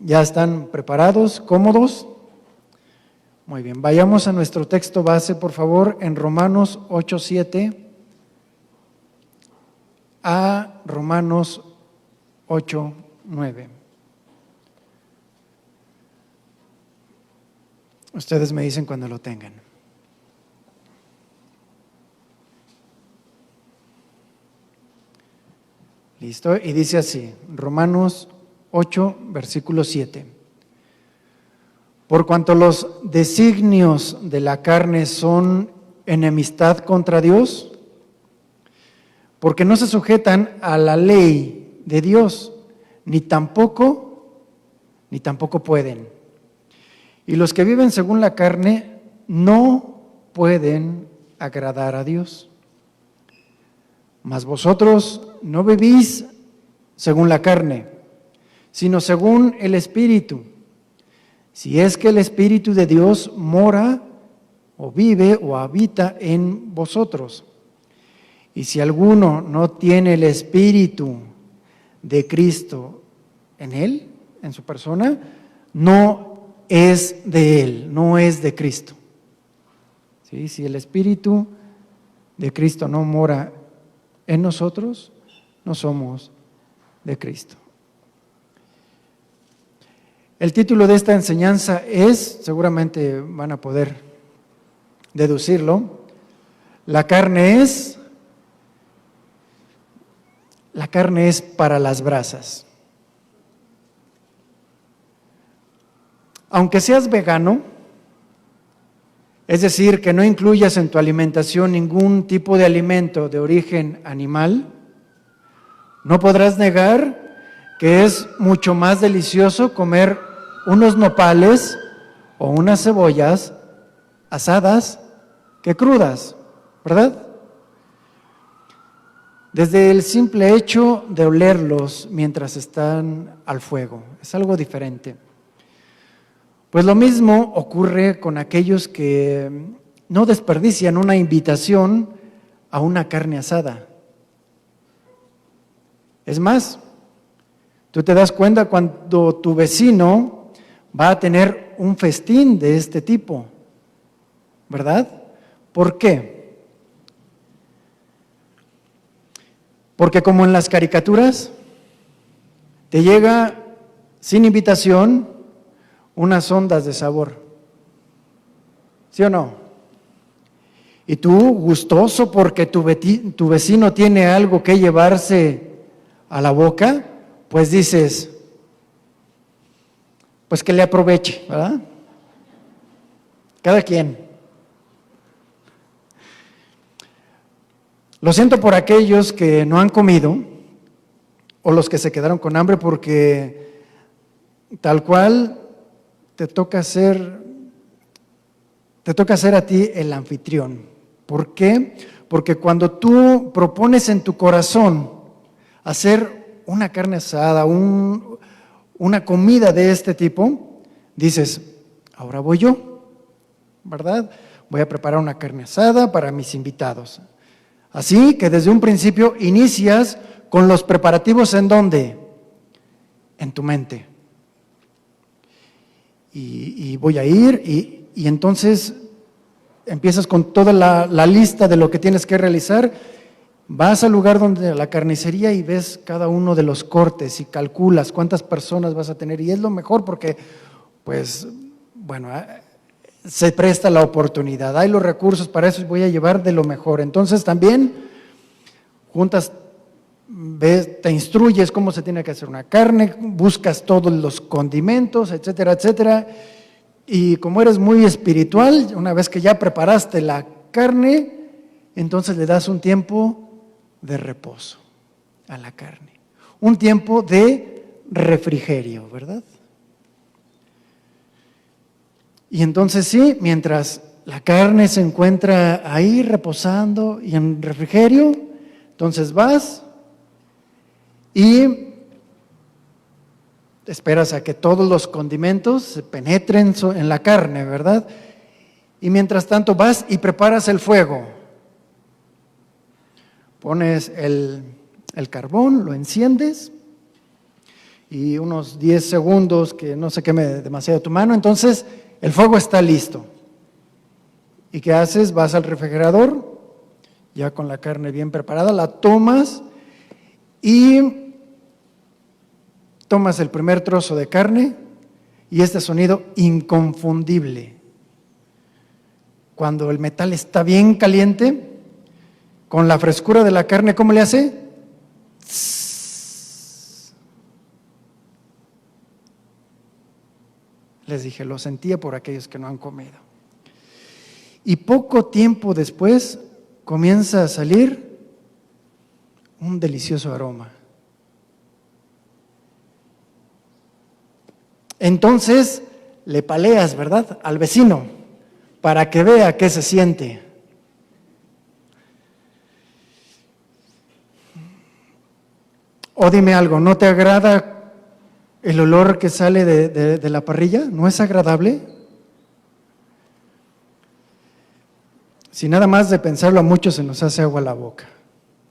¿Ya están preparados, cómodos? Muy bien, vayamos a nuestro texto base, por favor, en Romanos 8:7 a Romanos 8:9. Ustedes me dicen cuando lo tengan. ¿Listo? Y dice así, Romanos 8, versículo 7. Por cuanto los designios de la carne son enemistad contra Dios, porque no se sujetan a la ley de Dios, ni tampoco pueden. Y los que viven según la carne no pueden agradar a Dios. Mas vosotros no vivís según la carne, sino según el Espíritu. Si es que el Espíritu de Dios mora o vive o habita en vosotros. Y si alguno no tiene el Espíritu de Cristo en él, en su persona, no es de él, no es de Cristo. ¿Sí? Si el Espíritu de Cristo no mora en nosotros, no somos de Cristo. El título de esta enseñanza es, seguramente van a poder deducirlo, la carne es para las brasas. Aunque seas vegano, es decir, que no incluyas en tu alimentación ningún tipo de alimento de origen animal, no podrás negar que es mucho más delicioso comer unos nopales o unas cebollas asadas que crudas, ¿verdad? Desde el simple hecho de olerlos mientras están al fuego, es algo diferente. Pues lo mismo ocurre con aquellos que no desperdician una invitación a una carne asada. Es más, tú te das cuenta cuando tu vecino va a tener un festín de este tipo, ¿verdad? ¿Por qué? Porque como en las caricaturas, te llega sin invitación unas ondas de sabor, ¿sí o no? Y tú, gustoso porque tu vecino tiene algo que llevarse a la boca, pues dices, pues que le aproveche, ¿verdad? Cada quien. Lo siento por aquellos que no han comido o los que se quedaron con hambre porque tal cual te toca ser a ti el anfitrión. ¿Por qué? Porque cuando tú propones en tu corazón hacer una carne asada, una comida de este tipo, dices, ahora voy yo, ¿verdad? Voy a preparar una carne asada para mis invitados. Así que desde un principio inicias con los preparativos ¿en dónde? En tu mente. Y voy a ir y entonces empiezas con toda la lista de lo que tienes que realizar, vas al lugar donde la carnicería y ves cada uno de los cortes y calculas cuántas personas vas a tener y es lo mejor porque, pues, bueno, se presta la oportunidad, hay los recursos para eso y voy a llevar de lo mejor. Entonces también juntas, ves, te instruyes cómo se tiene que hacer una carne, buscas todos los condimentos, etcétera, etcétera. Y como eres muy espiritual, una vez que ya preparaste la carne, entonces le das un tiempo de reposo a la carne. Un tiempo de refrigerio, ¿verdad? Y entonces sí, mientras la carne se encuentra ahí reposando y en refrigerio, entonces vas y esperas a que todos los condimentos se penetren en la carne, ¿verdad? Y mientras tanto vas y preparas el fuego. Pones el carbón, lo enciendes y unos 10 segundos que no se queme demasiado tu mano, entonces el fuego está listo. ¿Y qué haces? Vas al refrigerador, ya con la carne bien preparada, la tomas y tomas el primer trozo de carne y este sonido inconfundible. Cuando el metal está bien caliente, con la frescura de la carne, ¿cómo le hace? Les dije, lo sentía por aquellos que no han comido. Y poco tiempo después comienza a salir un delicioso aroma. Entonces le paleas, ¿verdad?, al vecino para que vea qué se siente. O dime algo, ¿no te agrada el olor que sale de la parrilla? ¿No es agradable? Si nada más de pensarlo a muchos se nos hace agua la boca,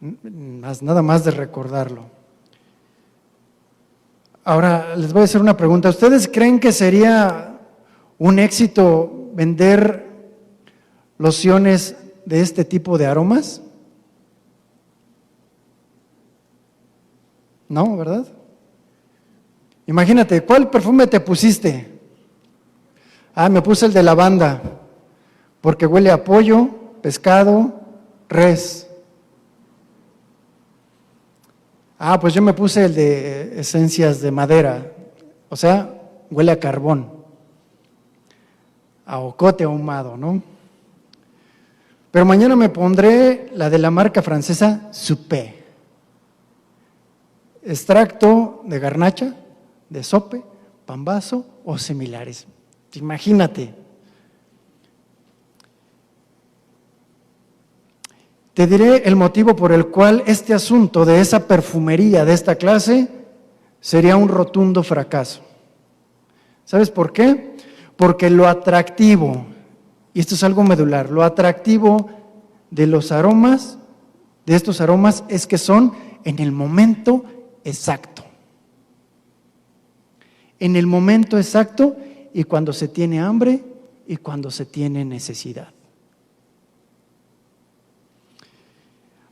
nada más de recordarlo. Ahora les voy a hacer una pregunta. ¿Ustedes creen que sería un éxito vender lociones de este tipo de aromas? No, ¿verdad? Imagínate, ¿cuál perfume te pusiste? Ah, me puse el de lavanda, porque huele a pollo, pescado, res. Ah, pues yo me puse el de esencias de madera, o sea, huele a carbón, a ocote ahumado, ¿no? Pero mañana me pondré la de la marca francesa Suppé, extracto de garnacha, de sope, pambazo o similares. Imagínate. Te diré el motivo por el cual este asunto de esa perfumería de esta clase sería un rotundo fracaso. ¿Sabes por qué? Porque lo atractivo, y esto es algo medular, lo atractivo de los aromas, de estos aromas, es que son en el momento exacto. En el momento exacto y cuando se tiene hambre y cuando se tiene necesidad.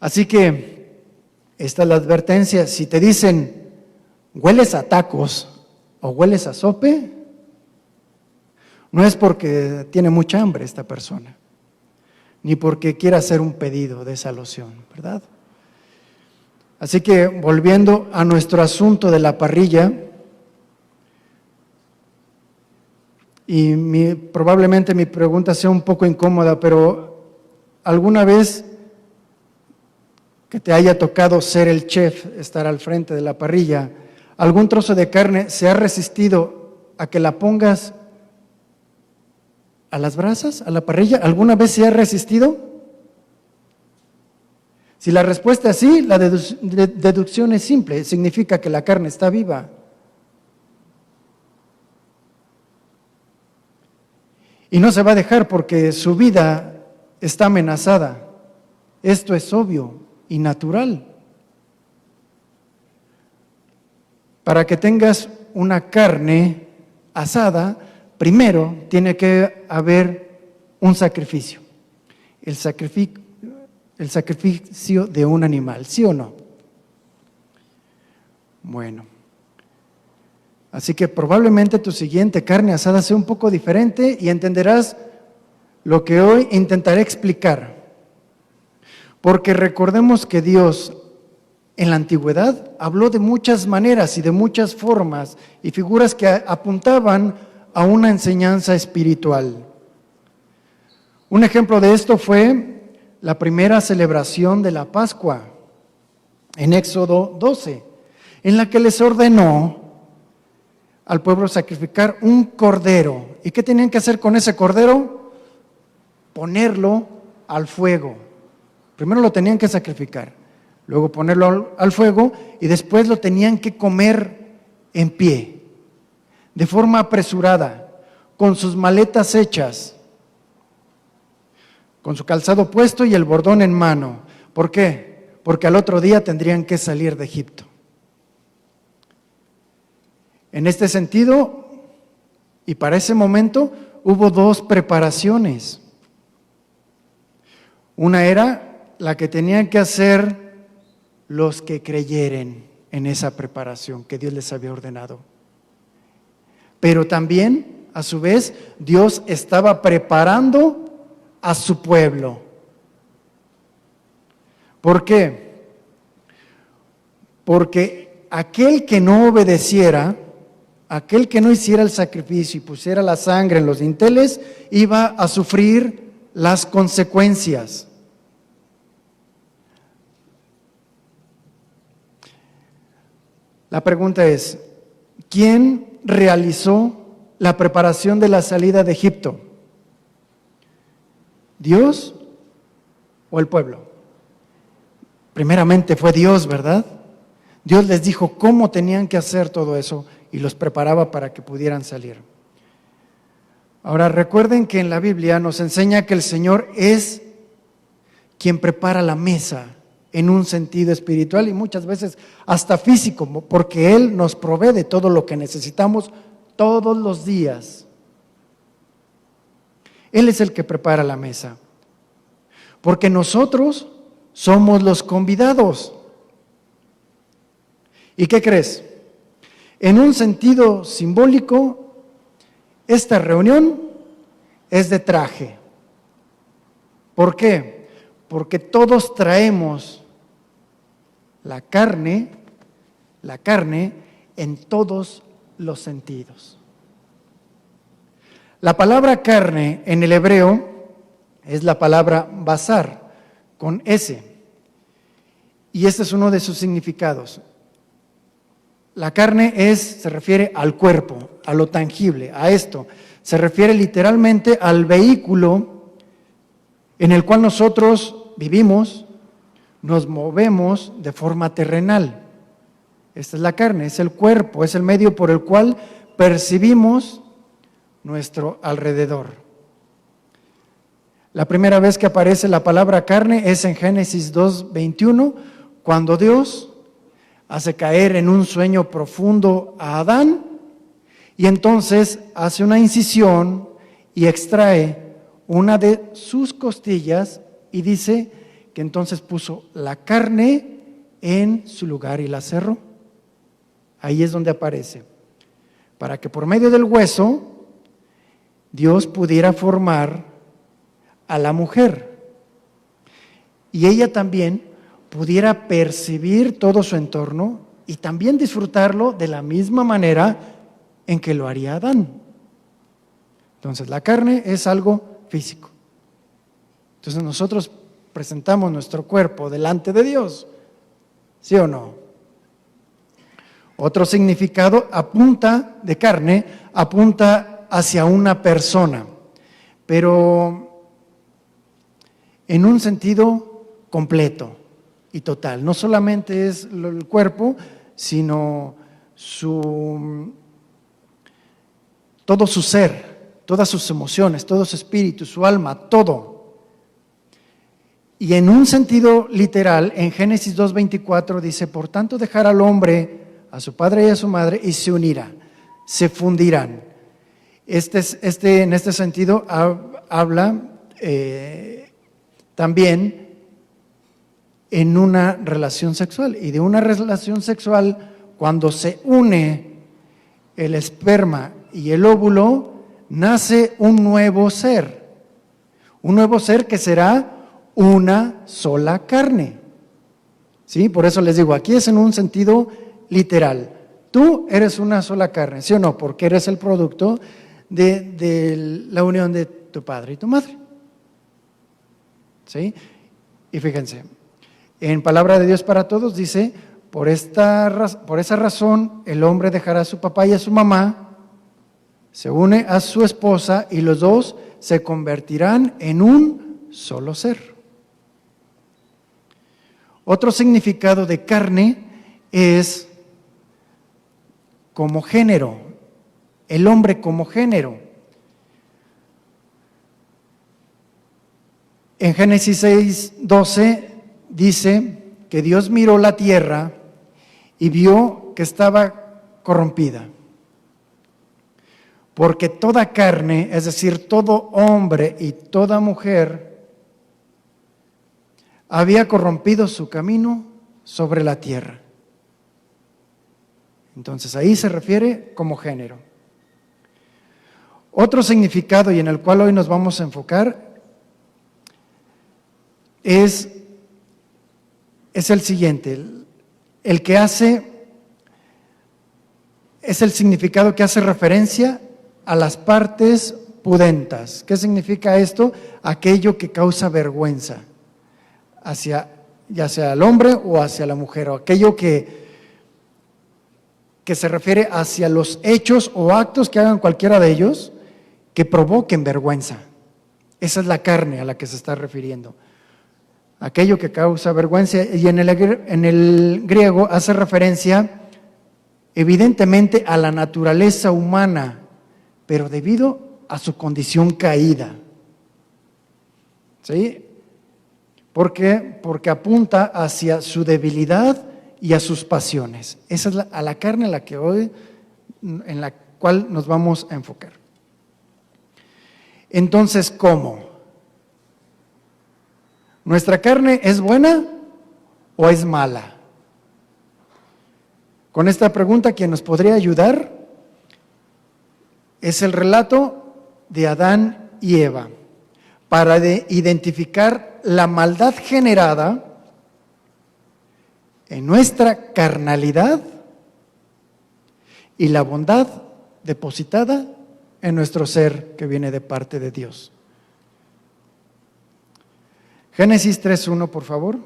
Así que esta es la advertencia. Si te dicen, hueles a tacos o hueles a sope, no es porque tiene mucha hambre esta persona, ni porque quiera hacer un pedido de esa loción, ¿verdad? Así que volviendo a nuestro asunto de la parrilla, y probablemente mi pregunta sea un poco incómoda, pero ¿alguna vez que te haya tocado ser el chef, estar al frente de la parrilla, algún trozo de carne se ha resistido a que la pongas a las brasas, a la parrilla? ¿Alguna vez se ha resistido? Si la respuesta es sí, la deducción es simple, significa que la carne está viva. Y no se va a dejar porque su vida está amenazada. Esto es obvio y natural. Para que tengas una carne asada, primero tiene que haber un sacrificio. El sacrificio de un animal, ¿sí o no? Bueno. Así que probablemente tu siguiente carne asada sea un poco diferente y entenderás lo que hoy intentaré explicar. Porque recordemos que Dios en la antigüedad habló de muchas maneras y de muchas formas y figuras que apuntaban a una enseñanza espiritual. Un ejemplo de esto fue la primera celebración de la Pascua en Éxodo 12, en la que les ordenó al pueblo sacrificar un cordero. ¿Y qué tenían que hacer con ese cordero? Ponerlo al fuego. Primero lo tenían que sacrificar, luego ponerlo al fuego y después lo tenían que comer en pie, de forma apresurada, con sus maletas hechas, con su calzado puesto y el bordón en mano. ¿Por qué? Porque al otro día tendrían que salir de Egipto. En este sentido, y para ese momento, hubo dos preparaciones. Una era la que tenían que hacer los que creyeren en esa preparación que Dios les había ordenado. Pero también, a su vez, Dios estaba preparando a su pueblo. ¿Por qué? Porque aquel que no obedeciera, aquel que no hiciera el sacrificio y pusiera la sangre en los dinteles, iba a sufrir las consecuencias. La pregunta es, ¿quién realizó la preparación de la salida de Egipto? ¿Dios o el pueblo? Primeramente fue Dios, ¿verdad? Dios les dijo cómo tenían que hacer todo eso y los preparaba para que pudieran salir. Ahora recuerden que en la Biblia nos enseña que el Señor es quien prepara la mesa en un sentido espiritual y muchas veces hasta físico, porque Él nos provee de todo lo que necesitamos todos los días. Él es el que prepara la mesa, porque nosotros somos los convidados. ¿Y qué crees? En un sentido simbólico, esta reunión es de traje. ¿Por qué? Porque todos traemos la carne en todos los sentidos. La palabra carne en el hebreo es la palabra basar, con S. Y este es uno de sus significados. La carne se refiere al cuerpo, a lo tangible, a esto. Se refiere literalmente al vehículo en el cual nosotros vivimos, nos movemos de forma terrenal. Esta es la carne, es el cuerpo, es el medio por el cual percibimos nuestro alrededor. La primera vez que aparece la palabra carne es en Génesis 2:21, cuando Dios hace caer en un sueño profundo a Adán y entonces hace una incisión y extrae una de sus costillas y dice que entonces puso la carne en su lugar y la cerró. Ahí es donde aparece, para que por medio del hueso Dios pudiera formar a la mujer y ella también pudiera percibir todo su entorno y también disfrutarlo de la misma manera en que lo haría Adán. Entonces la carne es algo físico. Entonces nosotros presentamos nuestro cuerpo delante de Dios, ¿sí o no? Otro significado de carne apunta hacia una persona, pero en un sentido completo y total. No solamente es el cuerpo, sino todo su ser, todas sus emociones, todo su espíritu, su alma, todo. Y en un sentido literal, en Génesis 2:24 dice, por tanto dejará al hombre a su padre y a su madre y se unirá, se fundirán. En este sentido habla también en una relación sexual, y de una relación sexual cuando se une el esperma y el óvulo nace un nuevo ser que será una sola carne. ¿Sí? Por eso les digo, aquí es en un sentido literal. Tú eres una sola carne, ¿sí o no? Porque eres el producto de la unión de tu padre y tu madre. ¿Sí? Y fíjense, en Palabra de Dios para Todos dice, por esa razón el hombre dejará a su papá y a su mamá, se une a su esposa y los dos se convertirán en un solo ser. Otro significado de carne es como género, el hombre como género. En Génesis 6:12 dice que Dios miró la tierra y vio que estaba corrompida. Porque toda carne, es decir, todo hombre y toda mujer, había corrompido su camino sobre la tierra. Entonces ahí se refiere como género. Otro significado, y en el cual hoy nos vamos a enfocar, es el siguiente, el que hace, es el significado que hace referencia a las partes pudentas. ¿Qué significa esto? Aquello que causa vergüenza, ya sea al hombre o hacia la mujer, o aquello que se refiere hacia los hechos o actos que hagan cualquiera de ellos que provoquen vergüenza. Esa es la carne a la que se está refiriendo. Aquello que causa vergüenza, y en el griego hace referencia evidentemente a la naturaleza humana, pero debido a su condición caída. ¿Sí? ¿Por qué? Porque apunta hacia su debilidad y a sus pasiones. Esa es a la carne en la cual nos vamos a enfocar. Entonces, ¿cómo? ¿Nuestra carne es buena o es mala? Con esta pregunta, quien nos podría ayudar es el relato de Adán y Eva, para identificar la maldad generada en nuestra carnalidad y la bondad depositada en nuestro ser que viene de parte de Dios. Génesis 3:1, por favor.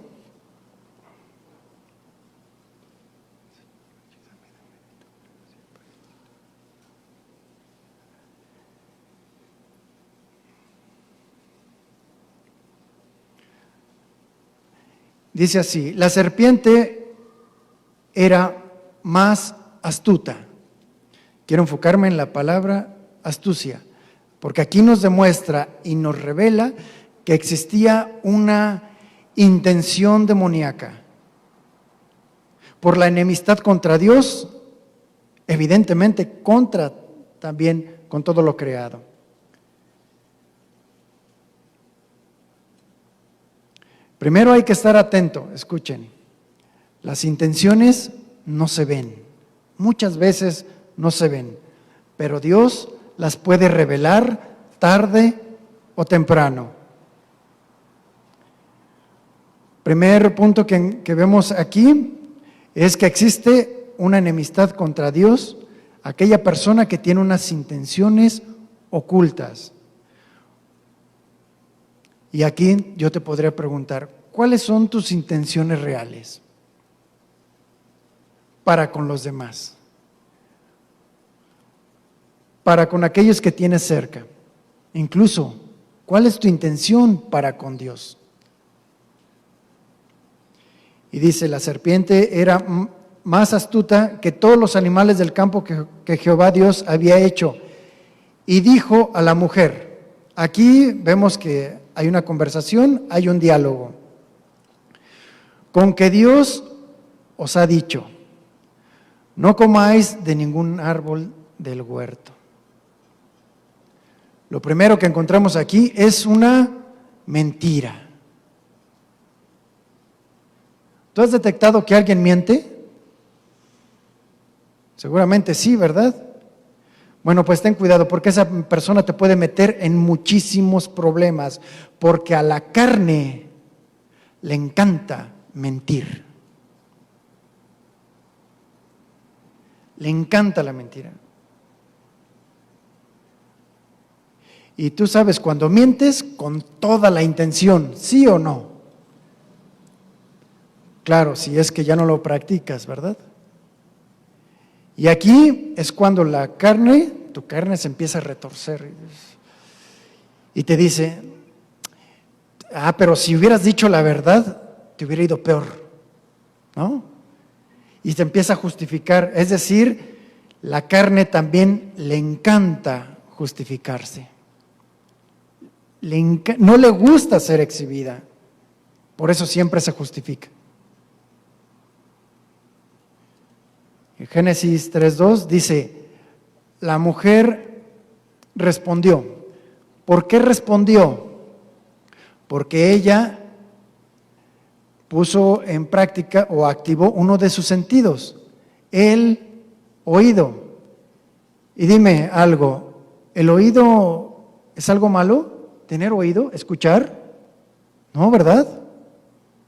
Dice así: la serpiente era más astuta. Quiero enfocarme en la palabra astucia, porque aquí nos demuestra y nos revela que existía una intención demoníaca por la enemistad contra Dios, evidentemente también con todo lo creado. Primero hay que estar atento, escuchen, las intenciones no se ven, muchas veces no se ven, pero Dios las puede revelar tarde o temprano. Primer punto que vemos aquí es que existe una enemistad contra Dios, aquella persona que tiene unas intenciones ocultas. Y aquí yo te podría preguntar, ¿cuáles son tus intenciones reales para con los demás? Para con aquellos que tienes cerca. Incluso, ¿cuál es tu intención para con Dios? Y dice, la serpiente era más astuta que todos los animales del campo que Jehová Dios había hecho. Y dijo a la mujer, aquí vemos que hay una conversación, hay un diálogo. Con que Dios os ha dicho, no comáis de ningún árbol del huerto. Lo primero que encontramos aquí es una mentira. ¿Tú has detectado que alguien miente? Seguramente sí, ¿verdad? Bueno, pues ten cuidado, porque esa persona te puede meter en muchísimos problemas, porque a la carne le encanta mentir. Le encanta la mentira. Y tú sabes cuando mientes con toda la intención, ¿sí o no? Claro, si es que ya no lo practicas, ¿verdad? Y aquí es cuando tu carne se empieza a retorcer y te dice, pero si hubieras dicho la verdad, te hubiera ido peor, ¿no? Y te empieza a justificar, es decir, la carne también le encanta justificarse. No le gusta ser exhibida, por eso siempre se justifica. En Génesis 3:2 dice, la mujer respondió. ¿Por qué respondió? Porque ella puso en práctica o activó uno de sus sentidos, el oído. Y dime algo, ¿el oído es algo malo? ¿Tener oído? ¿Escuchar? No, ¿verdad?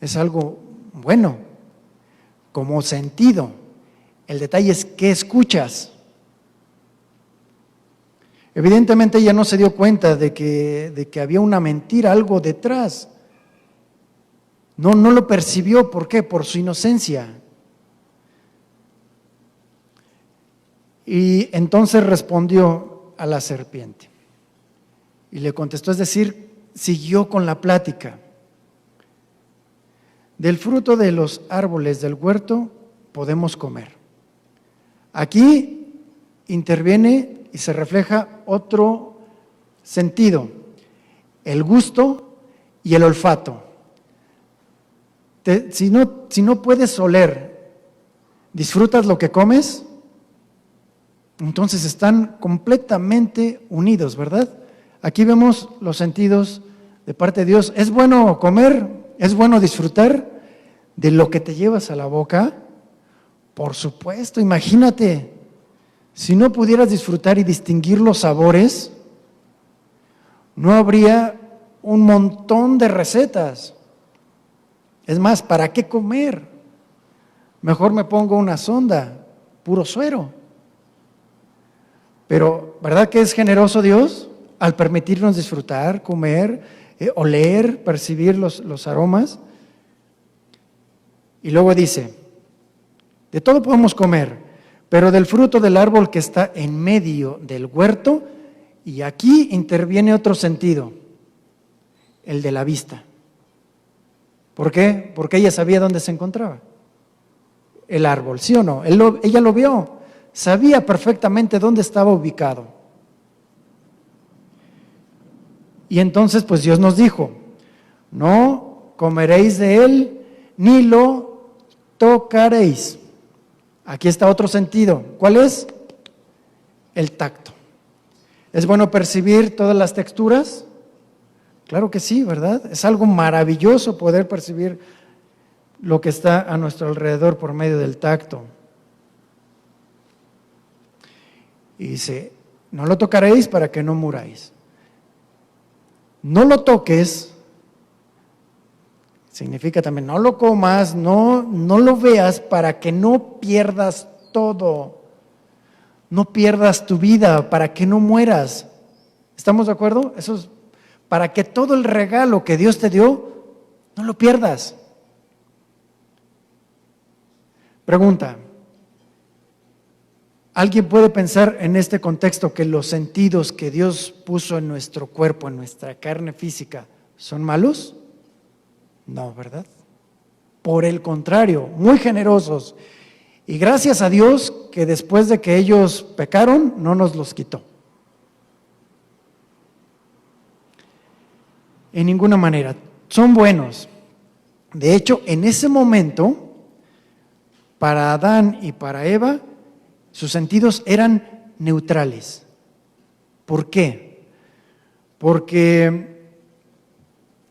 Es algo bueno, como sentido. El detalle es ¿qué escuchas? Evidentemente ella no se dio cuenta de que había una mentira, algo detrás. No lo percibió. ¿Por qué? Por su inocencia. Y entonces respondió a la serpiente. Y le contestó, es decir, siguió con la plática. Del fruto de los árboles del huerto podemos comer. Aquí interviene y se refleja otro sentido, el gusto y el olfato. Si no puedes oler, ¿disfrutas lo que comes? Entonces están completamente unidos, ¿verdad? Aquí vemos los sentidos de parte de Dios. ¿Es bueno comer? ¿Es bueno disfrutar de lo que te llevas a la boca? Por supuesto, imagínate, si no pudieras disfrutar y distinguir los sabores, no habría un montón de recetas. Es más, ¿para qué comer? Mejor me pongo una sonda, puro suero. Pero, ¿verdad que es generoso Dios al permitirnos disfrutar, comer, oler, percibir los aromas? Y luego dice, de todo podemos comer, pero del fruto del árbol que está en medio del huerto, y aquí interviene otro sentido, el de la vista. ¿Por qué? Porque ella sabía dónde se encontraba el árbol, ¿sí o no? Ella lo vio. Sabía perfectamente dónde estaba ubicado. Y entonces pues Dios nos dijo, no comeréis de él, ni lo tocaréis. Aquí está otro sentido. ¿Cuál es? El tacto. ¿Es bueno percibir todas las texturas? Claro que sí, ¿verdad? Es algo maravilloso poder percibir lo que está a nuestro alrededor por medio del tacto. Y dice, no lo tocaréis para que no muráis. No lo toques, significa también no lo comas, no lo veas para que no pierdas todo, no pierdas tu vida, para que no mueras. ¿Estamos de acuerdo? Eso es para que todo el regalo que Dios te dio, no lo pierdas. Pregunta. ¿Alguien puede pensar en este contexto que los sentidos que Dios puso en nuestro cuerpo, en nuestra carne física, son malos? No, ¿verdad? Por el contrario, muy generosos. Y gracias a Dios que después de que ellos pecaron, no nos los quitó. En ninguna manera. Son buenos. De hecho, en ese momento, para Adán y para Eva, sus sentidos eran neutrales. ¿Por qué? Porque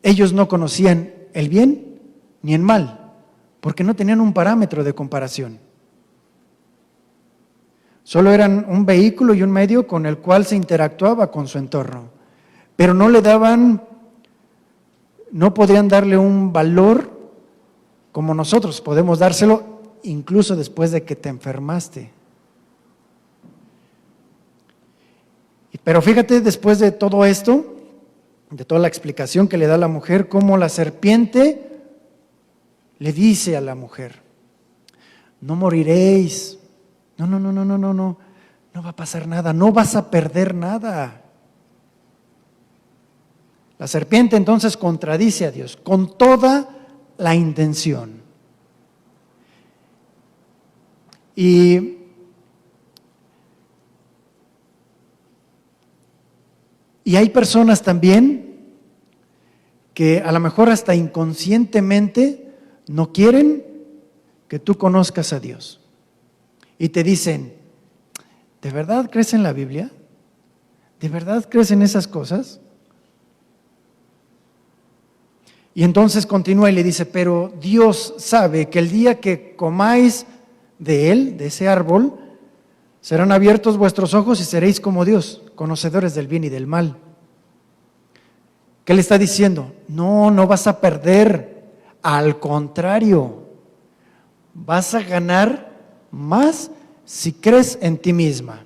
ellos no conocían el bien ni el mal, porque no tenían un parámetro de comparación. Solo eran un vehículo y un medio con el cual se interactuaba con su entorno, pero no podrían darle un valor como nosotros podemos dárselo incluso después de que te enfermaste. Pero fíjate, después de todo esto, de toda la explicación que le da la mujer, cómo la serpiente le dice a la mujer, no moriréis, no va a pasar nada, no vas a perder nada. La serpiente entonces contradice a Dios con toda la intención. Y hay personas también que a lo mejor hasta inconscientemente no quieren que tú conozcas a Dios. Y te dicen, ¿de verdad crees en la Biblia? ¿De verdad crees en esas cosas? Y entonces continúa y le dice, pero Dios sabe que el día que comáis de él, de ese árbol, serán abiertos vuestros ojos y seréis como Dios, conocedores del bien y del mal. ¿Qué le está diciendo? No, no vas a perder, al contrario, vas a ganar más si crees en ti misma,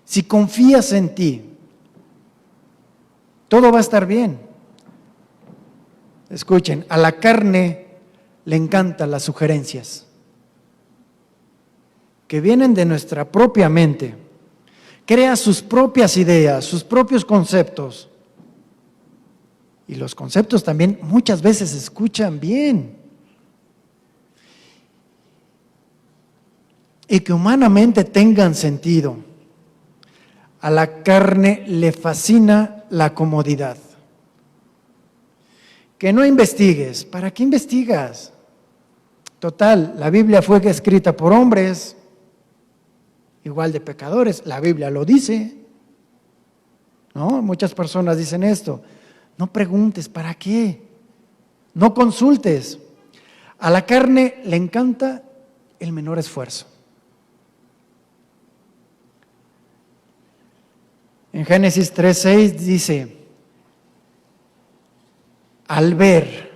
si confías en ti. Todo va a estar bien. Escuchen, a la carne le encantan las sugerencias que vienen de nuestra propia mente. Crea sus propias ideas, sus propios conceptos. Y los conceptos también muchas veces se escuchan bien. Y que humanamente tengan sentido. A la carne le fascina la comodidad. Que no investigues. ¿Para qué investigas? Total, la Biblia fue escrita por hombres, igual de pecadores. La Biblia lo dice. ¿No? Muchas personas dicen esto. No preguntes, ¿para qué? No consultes. A la carne le encanta el menor esfuerzo. En Génesis 3:6 dice, al ver,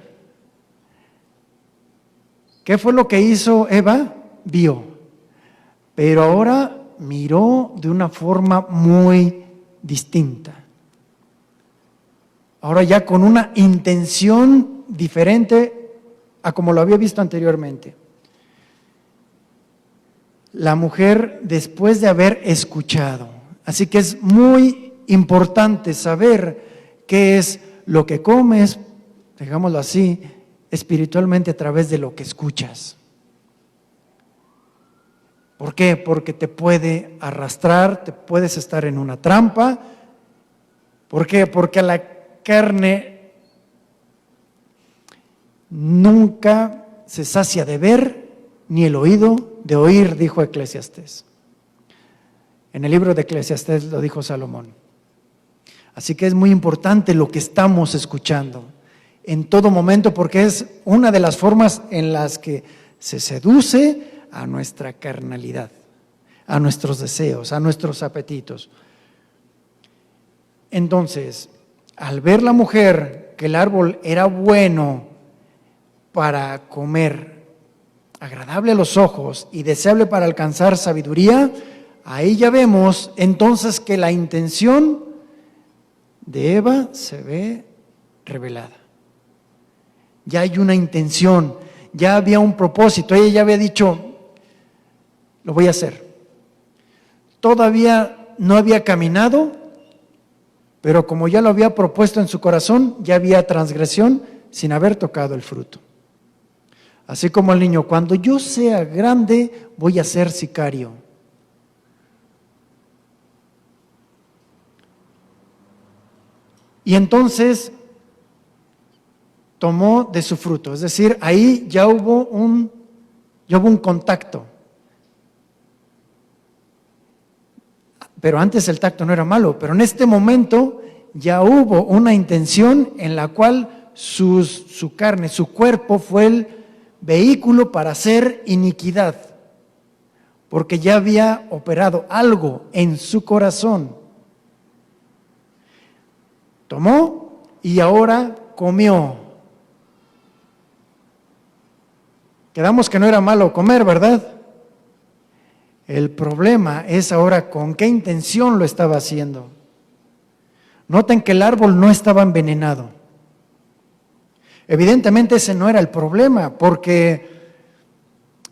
¿qué fue lo que hizo Eva? Vio, pero ahora miró de una forma muy distinta. Ahora ya con una intención diferente a como lo había visto anteriormente. La mujer, después de haber escuchado, así que es muy importante saber qué es lo que comes, digámoslo así, espiritualmente a través de lo que escuchas. ¿Por qué? Porque te puede arrastrar, te puedes estar en una trampa. ¿Por qué? Porque a la carne nunca se sacia de ver, ni el oído de oír, dijo Eclesiastés. En el libro de Eclesiastés lo dijo Salomón. Así que es muy importante lo que estamos escuchando en todo momento, porque es una de las formas en las que se seduce a nuestra carnalidad, a nuestros deseos, a nuestros apetitos. Entonces, al ver la mujer que el árbol era bueno para comer, agradable a los ojos y deseable para alcanzar sabiduría, ahí ya vemos entonces que la intención de Eva se ve revelada. Ya hay una intención, ya había un propósito, ella ya había dicho, lo voy a hacer. Todavía no había caminado, pero como ya lo había propuesto en su corazón, ya había transgresión sin haber tocado el fruto. Así como el niño, cuando yo sea grande, voy a ser sicario. Y entonces tomó de su fruto, es decir, ahí ya hubo un contacto. Pero antes el tacto no era malo, pero en este momento ya hubo una intención en la cual su carne, su cuerpo fue el vehículo para hacer iniquidad, porque ya había operado algo en su corazón. Tomó y ahora comió. Quedamos que no era malo comer, ¿verdad? El problema es ahora con qué intención lo estaba haciendo. Noten que el árbol no estaba envenenado. Evidentemente ese no era el problema, porque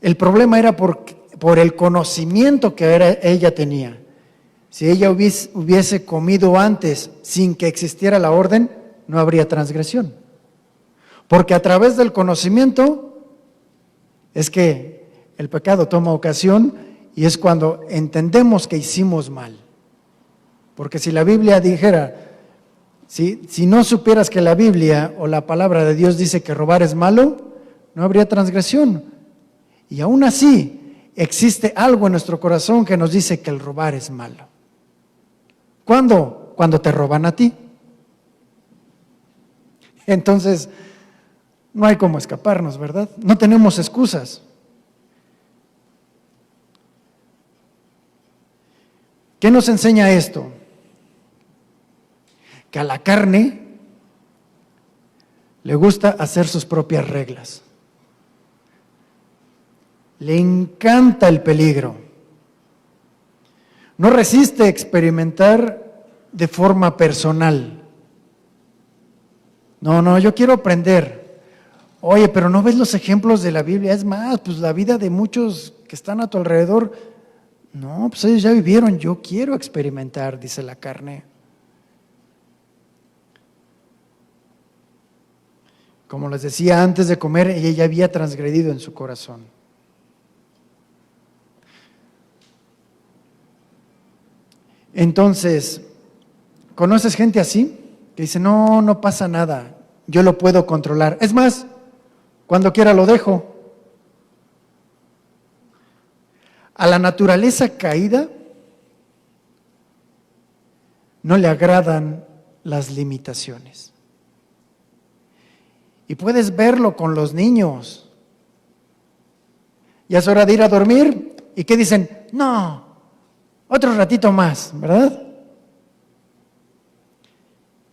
el problema era por el conocimiento que ella tenía. Si ella hubiese comido antes sin que existiera la orden, no habría transgresión. Porque a través del conocimiento es que el pecado toma ocasión y es cuando entendemos que hicimos mal. Porque si la Biblia dijera, si no supieras que la Biblia o la palabra de Dios dice que robar es malo, no habría transgresión. Y aún así existe algo en nuestro corazón que nos dice que el robar es malo. ¿Cuándo? cuando te roban a ti. Entonces, no hay cómo escaparnos, ¿verdad? No tenemos excusas. ¿Qué nos enseña esto? Que a la carne le gusta hacer sus propias reglas. Le encanta el peligro. No resiste experimentar de forma personal. No, yo quiero aprender. Oye, pero ¿no ves los ejemplos de la Biblia? Es más, pues la vida de muchos que están a tu alrededor, no, pues ellos ya vivieron, yo quiero experimentar, dice la carne. Como les decía antes de comer, ella ya había transgredido en su corazón. Entonces, ¿conoces gente así? Que dice, no pasa nada, yo lo puedo controlar. Es más, cuando quiera lo dejo. A la naturaleza caída no le agradan las limitaciones. Y puedes verlo con los niños. Ya es hora de ir a dormir. ¿Y qué dicen? No, otro ratito más, ¿verdad?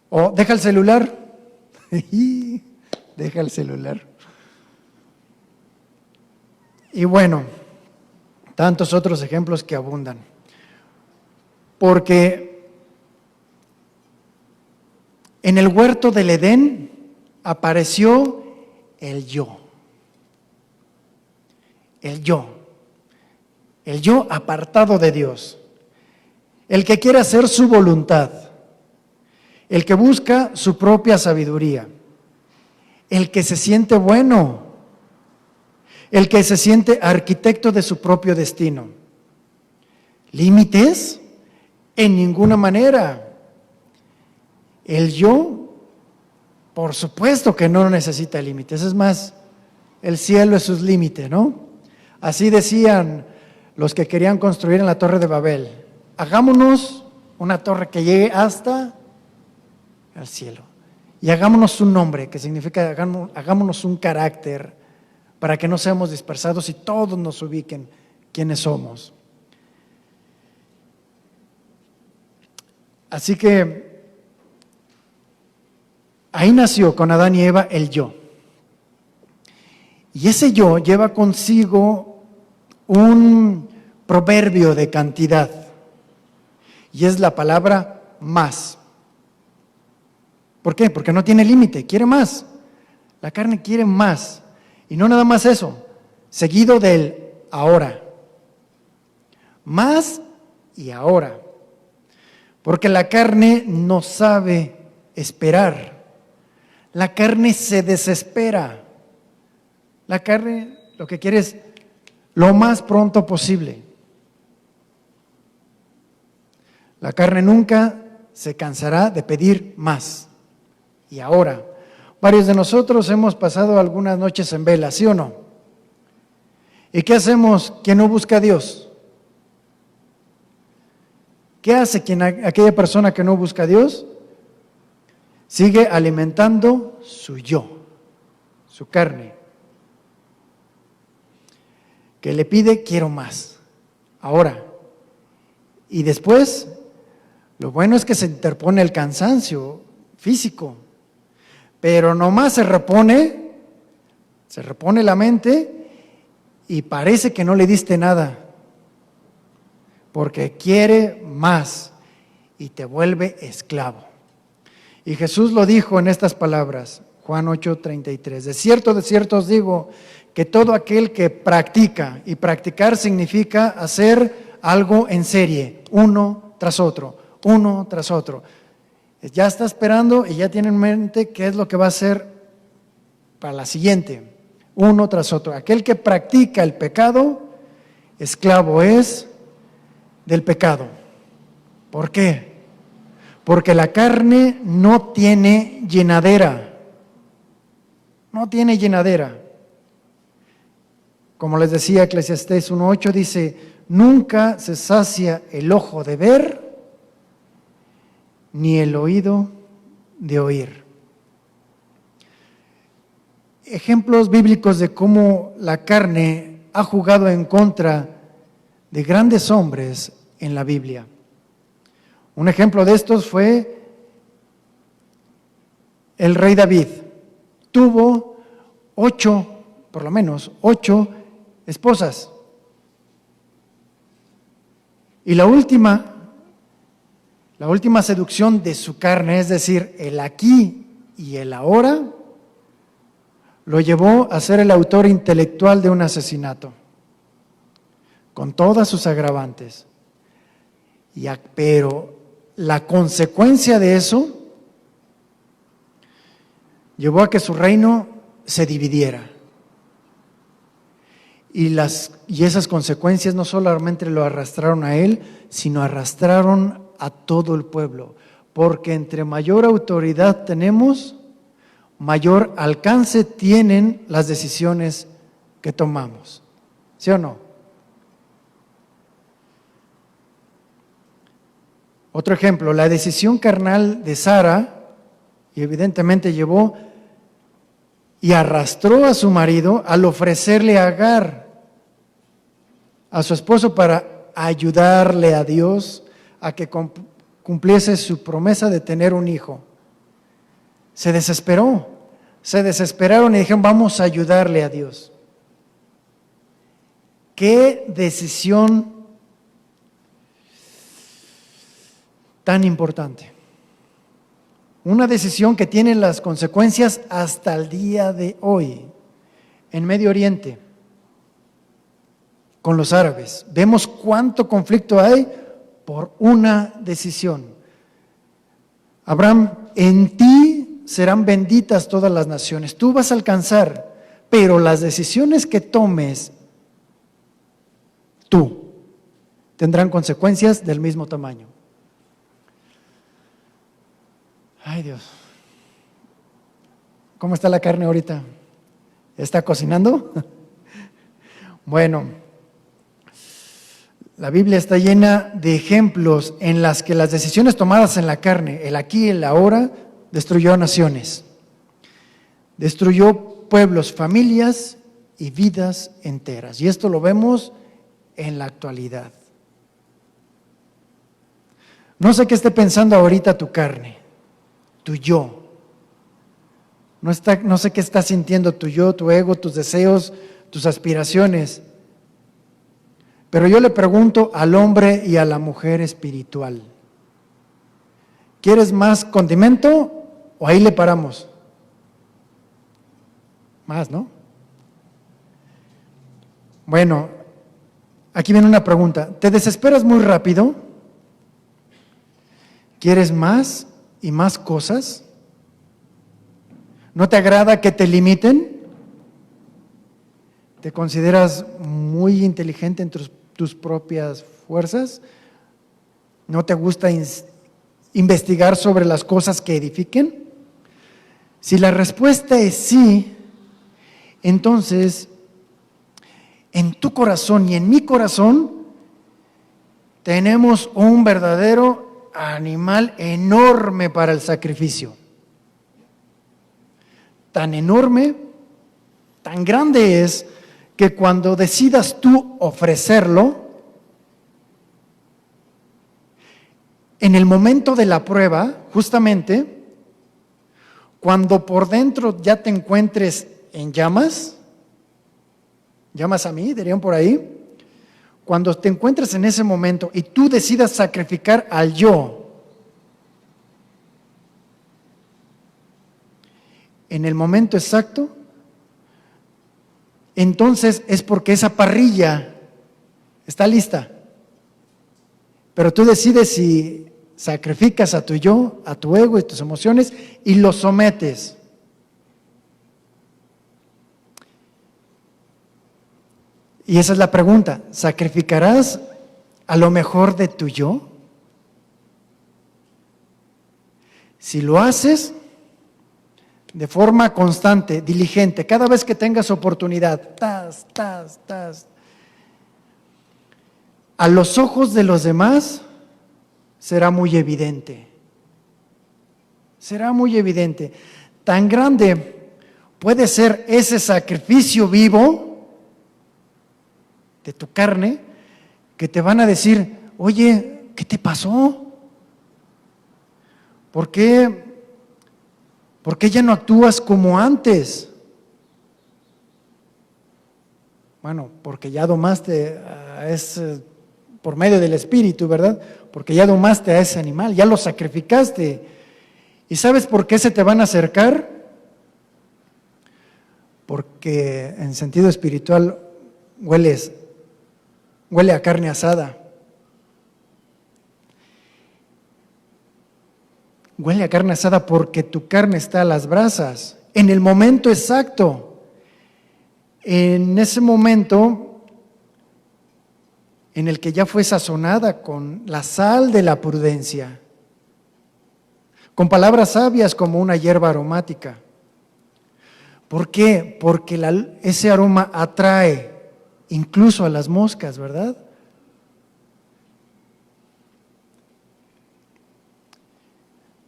O deja el celular. Deja el celular. Y bueno, tantos otros ejemplos que abundan. Porque en el huerto del Edén apareció el yo. El yo apartado de Dios. El que quiere hacer su voluntad. El que busca su propia sabiduría. El que se siente bueno. El que se siente arquitecto de su propio destino. ¿Límites? En ninguna manera. El yo, por supuesto que no necesita límites. Es más, el cielo es sus límites, ¿no? Así decían los que querían construir en la Torre de Babel. Hagámonos una torre que llegue hasta el cielo. Y hagámonos un nombre, que significa hagámonos un carácter, para que no seamos dispersados y todos nos ubiquen quiénes somos. Así que ahí nació con Adán y Eva el yo. Y ese yo lleva consigo un proverbio de cantidad. Y es la palabra más. ¿Por qué? Porque no tiene límite, quiere más. La carne quiere más. Y no nada más eso, seguido del ahora. Más y ahora. Porque la carne no sabe esperar. La carne se desespera. La carne lo que quiere es lo más pronto posible. La carne nunca se cansará de pedir más. Y ahora, varios de nosotros hemos pasado algunas noches en vela, ¿sí o no? ¿Y qué hacemos quien no busca a Dios? ¿Qué hace aquella persona que no busca a Dios? Sigue alimentando su yo, su carne, que le pide quiero más, ahora. Y después, lo bueno es que se interpone el cansancio físico, pero nomás se repone la mente y parece que no le diste nada, porque quiere más y te vuelve esclavo. Y Jesús lo dijo en estas palabras, Juan 8:33, de cierto os digo que todo aquel que practica, y practicar significa hacer algo en serie, uno tras otro, ya está esperando y ya tiene en mente qué es lo que va a hacer para la siguiente, uno tras otro. Aquel que practica el pecado, esclavo es del pecado. ¿Por qué? Porque la carne no tiene llenadera. No tiene llenadera. Como les decía, Eclesiastés 1:8 dice, nunca se sacia el ojo de ver, ni el oído de oír. Ejemplos bíblicos de cómo la carne ha jugado en contra de grandes hombres en la Biblia. Un ejemplo de estos fue el rey David. Tuvo 8, por lo menos 8 esposas. Y la última seducción de su carne, es decir, el aquí y el ahora, lo llevó a ser el autor intelectual de un asesinato, con todas sus agravantes. Pero la consecuencia de eso llevó a que su reino se dividiera. Y esas consecuencias no solamente lo arrastraron a él, sino arrastraron a todo el pueblo. Porque entre mayor autoridad tenemos, mayor alcance tienen las decisiones que tomamos. ¿Sí o no? Otro ejemplo, la decisión carnal de Sara, y evidentemente llevó y arrastró a su marido al ofrecerle a Agar, a su esposo, para ayudarle a Dios a que cumpliese su promesa de tener un hijo. Se desesperaron y dijeron, vamos a ayudarle a Dios. ¿Qué decisión tan importante? Una decisión que tiene las consecuencias hasta el día de hoy en Medio Oriente con los árabes. Vemos cuánto conflicto hay por una decisión. Abraham, en ti serán benditas todas las naciones. Tú vas a alcanzar, pero las decisiones que tomes tú tendrán consecuencias del mismo tamaño. Ay, Dios. ¿Cómo está la carne ahorita? ¿Está cocinando? Bueno, la Biblia está llena de ejemplos en las que las decisiones tomadas en la carne, el aquí y el ahora, destruyó naciones. Destruyó pueblos, familias y vidas enteras. Y esto lo vemos en la actualidad. No sé qué esté pensando ahorita tu carne, tu yo. No sé qué está sintiendo tu yo, tu ego, tus deseos, tus aspiraciones. Pero yo le pregunto al hombre y a la mujer espiritual, ¿quieres más condimento o ahí le paramos? Más, ¿no? Bueno, aquí viene una pregunta. ¿Te desesperas muy rápido? ¿Quieres más y más cosas? ¿No te agrada que te limiten? ¿Te consideras muy inteligente en tus propias fuerzas? ¿No te gusta investigar sobre las cosas que edifiquen? Si la respuesta es sí, entonces en tu corazón y en mi corazón tenemos un verdadero animal enorme para el sacrificio. Tan enorme, tan grande es que cuando decidas tú ofrecerlo, en el momento de la prueba, justamente, cuando por dentro ya te encuentres en llamas a mí, dirían por ahí, cuando te encuentres en ese momento y tú decidas sacrificar al yo, en el momento exacto, entonces es porque esa parrilla está lista. Pero tú decides si sacrificas a tu yo, a tu ego y tus emociones y lo sometes. Y esa es la pregunta, ¿sacrificarás a lo mejor de tu yo? Si lo haces de forma constante, diligente, cada vez que tengas oportunidad, a los ojos de los demás será muy evidente será muy evidente. Tan grande puede ser ese sacrificio vivo de tu carne que te van a decir, oye, ¿qué te pasó? ¿Por qué ya no actúas como antes? Bueno, porque ya domaste a ese, por medio del Espíritu, ¿verdad? Porque ya domaste a ese animal, ya lo sacrificaste. ¿Y sabes por qué se te van a acercar? Porque en sentido espiritual huele a carne asada. Huele a carne asada porque tu carne está a las brasas, en el momento exacto. En ese momento en el que ya fue sazonada con la sal de la prudencia, con palabras sabias como una hierba aromática. ¿Por qué? Porque ese aroma atrae incluso a las moscas, ¿verdad?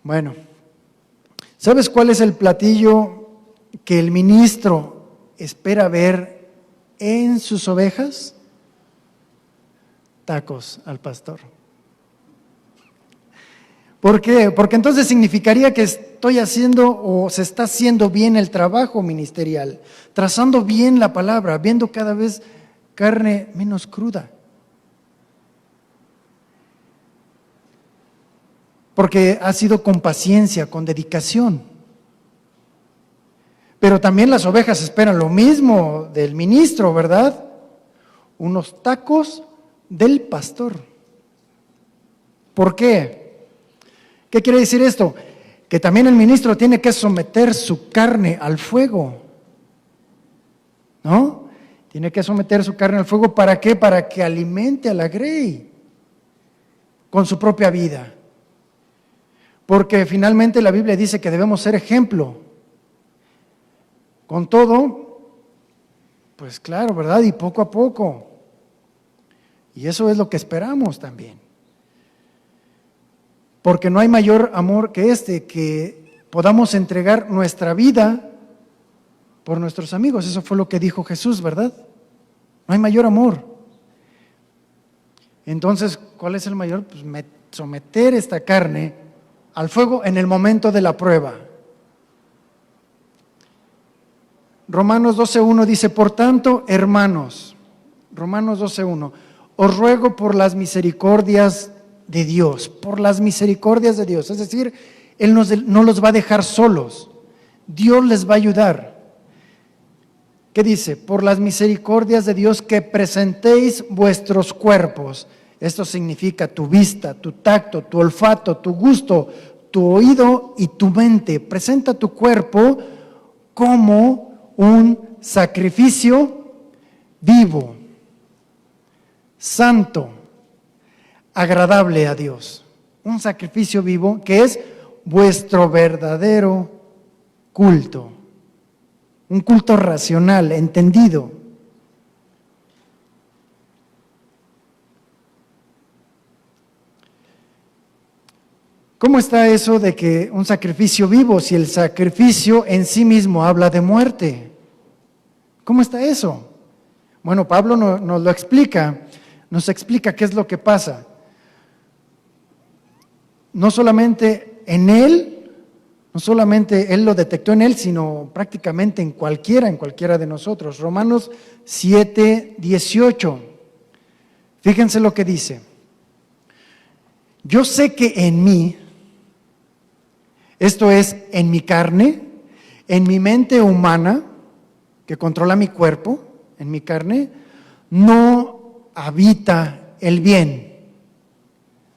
Bueno, ¿sabes cuál es el platillo que el ministro espera ver en sus ovejas? Tacos al pastor. ¿Por qué? Porque entonces significaría que estoy haciendo o se está haciendo bien el trabajo ministerial, trazando bien la palabra, viendo cada vez carne menos cruda. Porque ha sido con paciencia, con dedicación. Pero también las ovejas esperan lo mismo del ministro, ¿verdad? Unos tacos del pastor. ¿Por qué? ¿Qué quiere decir esto? Que también el ministro tiene que someter su carne al fuego, ¿no? Tiene que someter su carne al fuego, ¿para qué? Para que alimente a la grey con su propia vida. Porque finalmente la Biblia dice que debemos ser ejemplo. Con todo, pues claro, ¿verdad? Y poco a poco. Y eso es lo que esperamos también. Porque no hay mayor amor que que podamos entregar nuestra vida por nuestros amigos. Eso fue lo que dijo Jesús, ¿verdad? No hay mayor amor. Entonces, ¿cuál es el mayor? Pues someter esta carne al fuego en el momento de la prueba. Romanos 12:1 dice, por tanto, hermanos, Romanos 12:1, os ruego por las misericordias de Dios, por las misericordias de Dios, es decir, Él no los va a dejar solos, Dios les va a ayudar. ¿Qué dice? Por las misericordias de Dios que presentéis vuestros cuerpos. Esto significa tu vista, tu tacto, tu olfato, tu gusto, tu oído y tu mente. Presenta tu cuerpo como un sacrificio vivo, santo, agradable a Dios. Un sacrificio vivo que es vuestro verdadero culto. Un culto racional, entendido. ¿Cómo está eso de que un sacrificio vivo, si el sacrificio en sí mismo habla de muerte? ¿Cómo está eso? Bueno, Pablo nos lo explica, nos explica qué es lo que pasa. No solamente en él, no solamente él lo detectó en él, sino prácticamente en cualquiera de nosotros. Romanos 7:18. Fíjense lo que dice. Yo sé que en mí, esto es, en mi carne, en mi mente humana, que controla mi cuerpo, en mi carne, no habita el bien.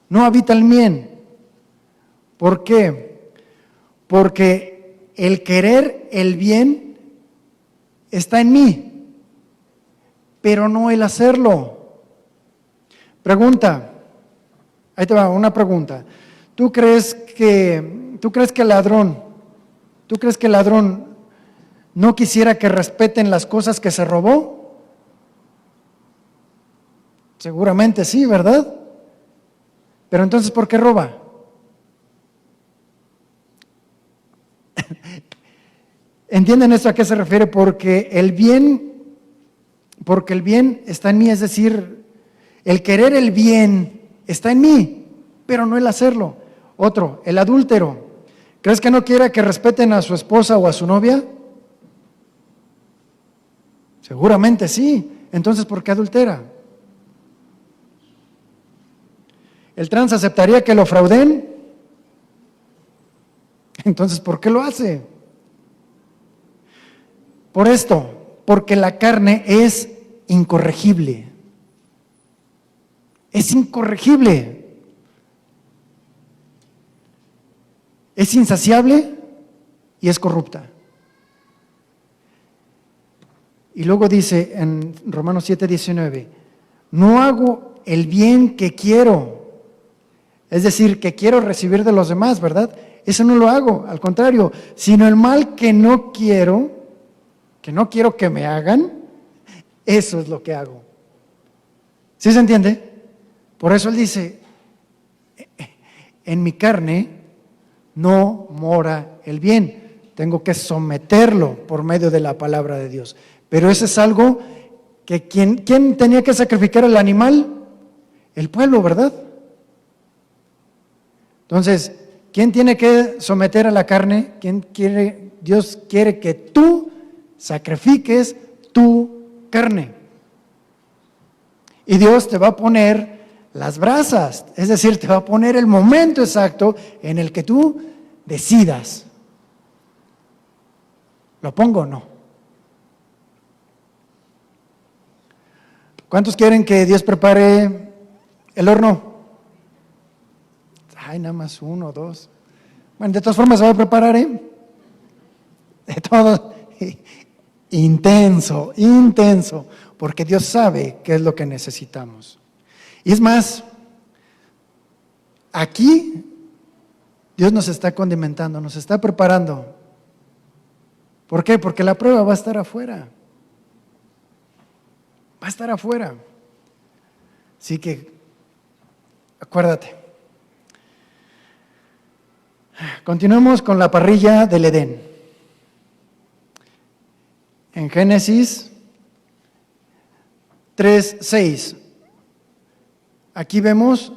No habita el bien. ¿Por qué? Porque el querer el bien está en mí, pero no el hacerlo. Pregunta, ahí te va una pregunta. ¿Tú crees que el ladrón no quisiera que respeten las cosas que se robó? Seguramente sí, ¿verdad? Pero entonces, ¿por qué roba? ¿Entienden esto a qué se refiere? Porque el bien está en mí, es decir, el querer el bien está en mí, pero no el hacerlo. Otro, el adúltero. ¿Crees que no quiera que respeten a su esposa o a su novia? Seguramente sí. Entonces, ¿por qué adultera? ¿El trans aceptaría que lo frauden? Entonces, ¿por qué lo hace? Por esto, porque la carne es incorregible. Es incorregible. Es insaciable y es corrupta. Y luego dice en Romanos 7:19, no hago el bien que quiero. Es decir, que quiero recibir de los demás, ¿verdad? Eso no lo hago, al contrario, sino el mal que no quiero que me hagan, eso es lo que hago. ¿Sí se entiende? Por eso él dice, en mi carne no mora el bien, tengo que someterlo por medio de la palabra de Dios. Pero eso es algo que ¿quién tenía que sacrificar al animal? El pueblo, ¿verdad? Entonces, ¿quién tiene que someter a la carne? Dios quiere que tú sacrifiques tu carne. Y Dios te va a poner las brasas, es decir, te va a poner el momento exacto en el que tú decidas. ¿Lo pongo o no? ¿Cuántos quieren que Dios prepare el horno? Ay, nada más 1 o 2. Bueno, de todas formas se va a preparar, ¿eh? De todo. Intenso, porque Dios sabe qué es lo que necesitamos. Y es más, aquí Dios nos está condimentando, nos está preparando. ¿Por qué? Porque la prueba va a estar afuera. Va a estar afuera. Así que, acuérdate. Continuemos con la parrilla del Edén. En Génesis 3:6, aquí vemos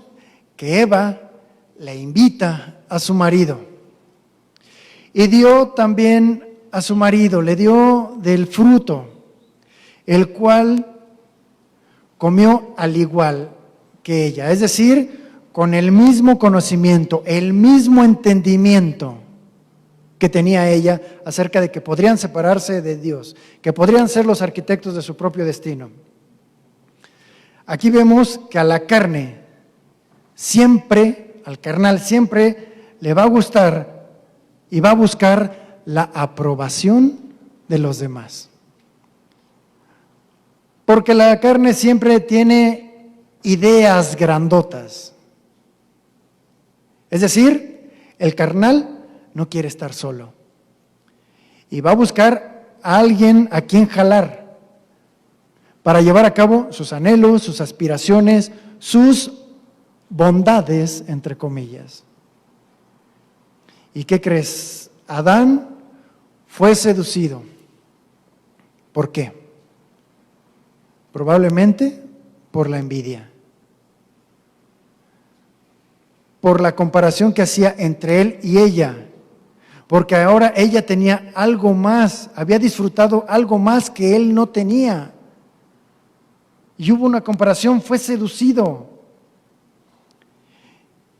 que Eva le invita a su marido y dio también a su marido, le dio del fruto, el cual comió al igual que ella, es decir, con el mismo conocimiento, el mismo entendimiento que tenía ella acerca de que podrían separarse de Dios, que podrían ser los arquitectos de su propio destino. Aquí vemos que a la carne siempre, al carnal siempre le va a gustar y va a buscar la aprobación de los demás. Porque la carne siempre tiene ideas grandotas. Es decir, el carnal no quiere estar solo. Y va a buscar a alguien a quien jalar para llevar a cabo sus anhelos, sus aspiraciones, sus bondades, entre comillas. ¿Y qué crees? Adán fue seducido. ¿Por qué? Probablemente por la envidia. Por la comparación que hacía entre él y ella. Porque ahora ella tenía algo más, había disfrutado algo más que él no tenía. Y hubo una comparación, fue seducido.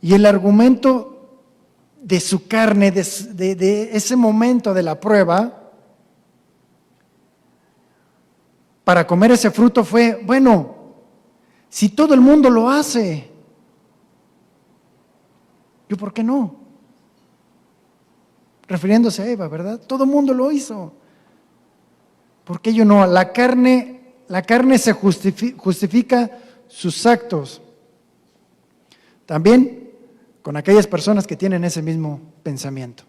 Y el argumento de su carne, de ese momento de la prueba, para comer ese fruto fue, bueno, si todo el mundo lo hace, ¿yo por qué no? Refiriéndose a Eva, ¿verdad? Todo el mundo lo hizo. ¿Por qué yo no? La carne se justifica sus actos. También con aquellas personas que tienen ese mismo pensamiento.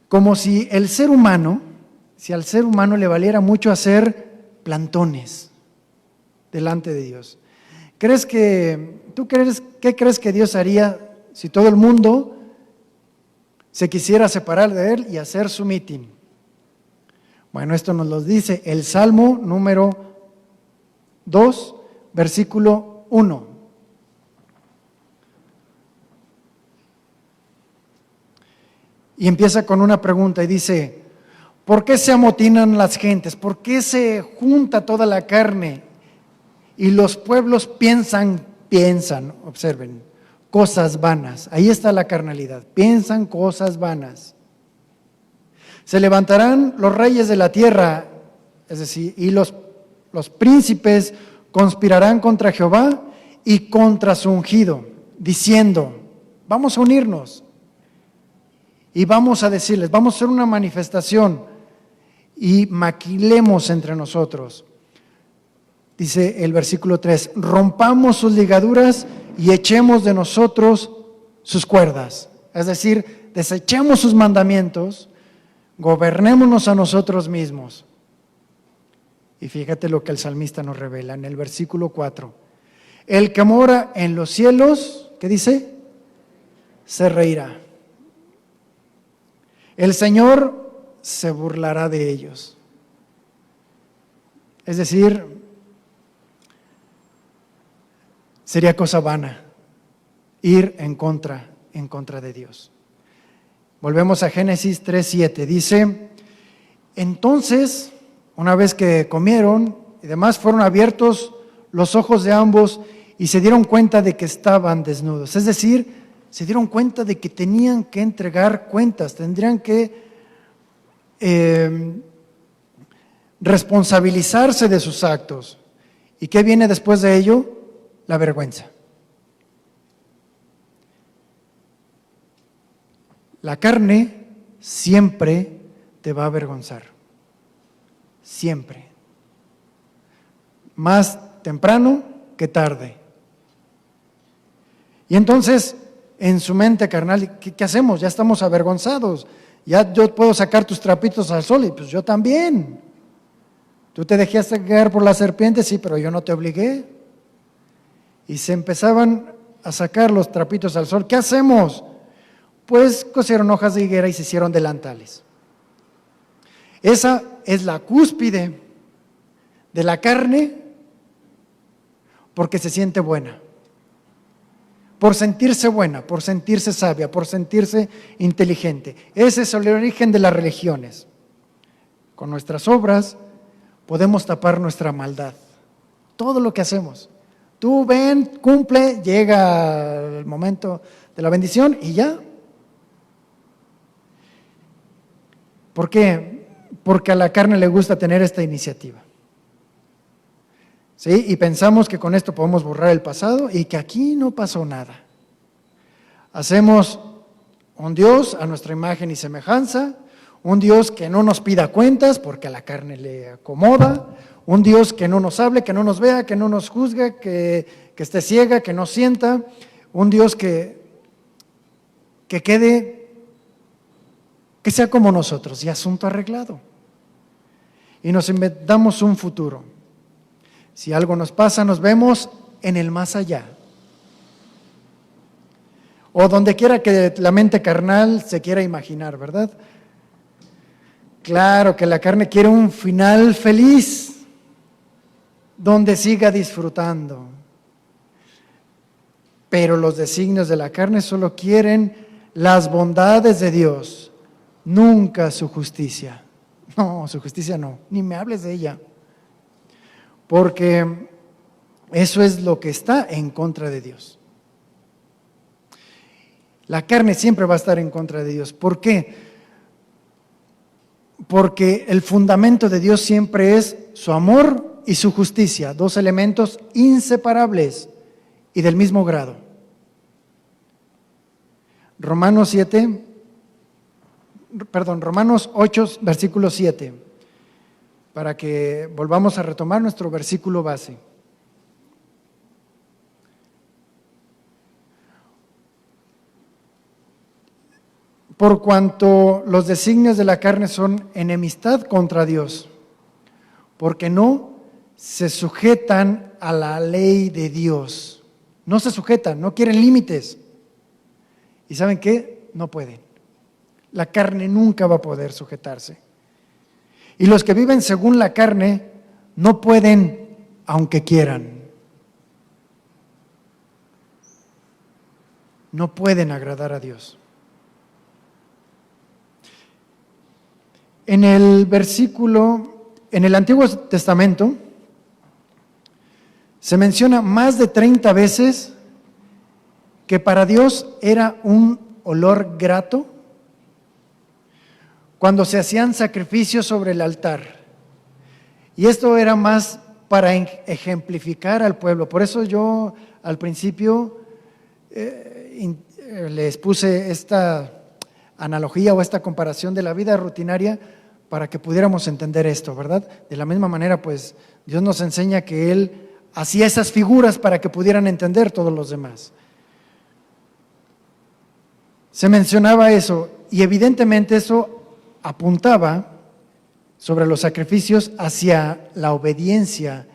Como si al ser humano le valiera mucho hacer plantones delante de Dios. ¿Qué crees que Dios haría si todo el mundo se quisiera separar de él y hacer su mitin. Bueno, esto nos lo dice el Salmo número 2, versículo 1. Y empieza con una pregunta y dice: ¿por qué se amotinan las gentes? ¿Por qué se junta toda la carne? Y los pueblos piensan, observen, cosas vanas. Ahí está la carnalidad, piensan cosas vanas. Se levantarán los reyes de la tierra, es decir, y los príncipes conspirarán contra Jehová y contra su ungido, diciendo: vamos a unirnos y vamos a decirles, vamos a hacer una manifestación y maquilemos entre nosotros. Dice el versículo 3, rompamos sus ligaduras y echemos de nosotros sus cuerdas. Es decir, desechemos sus mandamientos, gobernémonos a nosotros mismos. Y fíjate lo que el salmista nos revela en el versículo 4. El que mora en los cielos, ¿qué dice? Se reirá. El Señor se burlará de ellos. Es decir, sería cosa vana ir en contra de Dios. Volvemos a Génesis 3:7. Dice: entonces, una vez que comieron y demás, fueron abiertos los ojos de ambos y se dieron cuenta de que estaban desnudos. Es decir, se dieron cuenta de que tenían que entregar cuentas, tendrían que responsabilizarse de sus actos. ¿Y qué viene después de ello? La vergüenza. La carne siempre te va a avergonzar. Siempre. Más temprano que tarde. Y entonces, en su mente carnal, ¿qué hacemos? Ya estamos avergonzados. Ya yo puedo sacar tus trapitos al sol y pues yo también. Tú te dejaste caer por la serpiente, sí, pero yo no te obligué. Y se empezaban a sacar los trapitos al sol. ¿Qué hacemos? Pues cosieron hojas de higuera y se hicieron delantales. Esa es la cúspide de la carne porque se siente buena. Por sentirse buena, por sentirse sabia, por sentirse inteligente. Ese es el origen de las religiones. Con nuestras obras podemos tapar nuestra maldad. Todo lo que hacemos. Tú ven, cumple, llega el momento de la bendición y ya. ¿Por qué? Porque a la carne le gusta tener esta iniciativa. ¿Sí? Y pensamos que con esto podemos borrar el pasado y que aquí no pasó nada. Hacemos un Dios a nuestra imagen y semejanza, un Dios que no nos pida cuentas porque a la carne le acomoda, un Dios que no nos hable, que no nos vea, que no nos juzgue, que esté ciega, que no sienta, un Dios que sea como nosotros y asunto arreglado. Y nos inventamos un futuro. Si algo nos pasa, nos vemos en el más allá. O donde quiera que la mente carnal se quiera imaginar, ¿verdad? Claro que la carne quiere un final feliz, donde siga disfrutando. Pero los designios de la carne solo quieren las bondades de Dios, nunca su justicia. No, su justicia no, ni me hables de ella. Porque eso es lo que está en contra de Dios. La carne siempre va a estar en contra de Dios. ¿Por qué? Porque el fundamento de Dios siempre es su amor y su justicia, dos elementos inseparables y del mismo grado. Romanos 8, versículo 7, para que volvamos a retomar nuestro versículo base. Por cuanto los designios de la carne son enemistad contra Dios, porque no se sujetan a la ley de Dios. No se sujetan, no quieren límites. ¿Y saben qué? No pueden. La carne nunca va a poder sujetarse. Y los que viven según la carne no pueden, aunque quieran. No pueden agradar a Dios. En el Antiguo Testamento, se menciona más de 30 veces que para Dios era un olor grato cuando se hacían sacrificios sobre el altar. Y esto era más para ejemplificar al pueblo. Por eso yo al principio les puse esta analogía o esta comparación de la vida rutinaria para que pudiéramos entender esto, ¿verdad? De la misma manera, pues, Dios nos enseña que Él hacía esas figuras para que pudieran entender todos los demás. Se mencionaba eso y evidentemente eso apuntaba sobre los sacrificios hacia la obediencia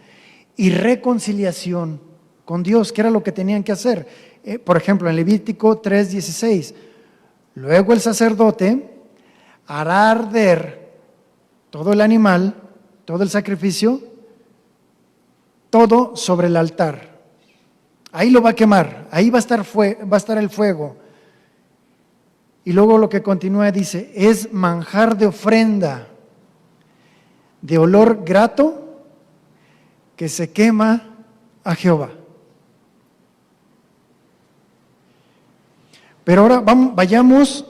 y reconciliación con Dios, que era lo que tenían que hacer. Por ejemplo, en Levítico 3:16, luego el sacerdote hará arder todo el animal, todo el sacrificio, todo sobre el altar. Ahí lo va a quemar, ahí va a estar el fuego. Y luego lo que continúa dice, es manjar de ofrenda, de olor grato, que se quema a Jehová. Pero ahora vayamos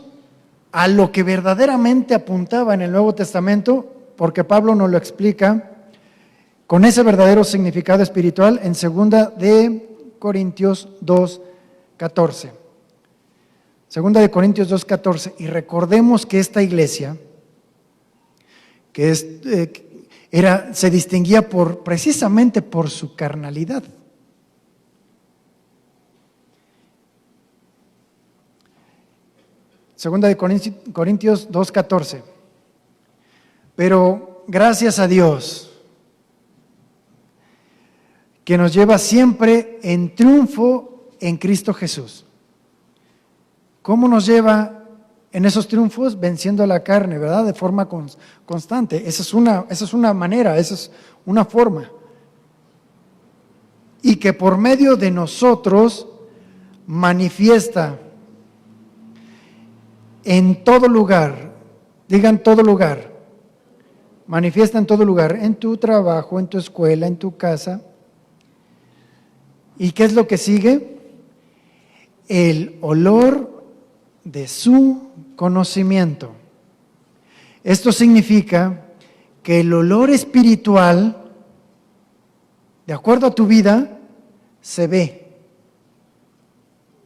a lo que verdaderamente apuntaba en el Nuevo Testamento, porque Pablo nos lo explica con ese verdadero significado espiritual en 2 de Corintios 2:14. 2 de Corintios 2:14. Y recordemos que esta iglesia, que se distinguía precisamente por su carnalidad. Segunda de Corintios 2:14. Pero gracias a Dios, que nos lleva siempre en triunfo en Cristo Jesús. ¿Cómo nos lleva en esos triunfos? Venciendo a la carne, ¿verdad? De forma constante. Esa es una manera, esa es una forma. Y que por medio de nosotros manifiesta en todo lugar, digan todo lugar, manifiesta en todo lugar, en tu trabajo, en tu escuela, en tu casa. ¿Y qué es lo que sigue? El olor de su conocimiento. Esto significa que el olor espiritual, de acuerdo a tu vida, se ve.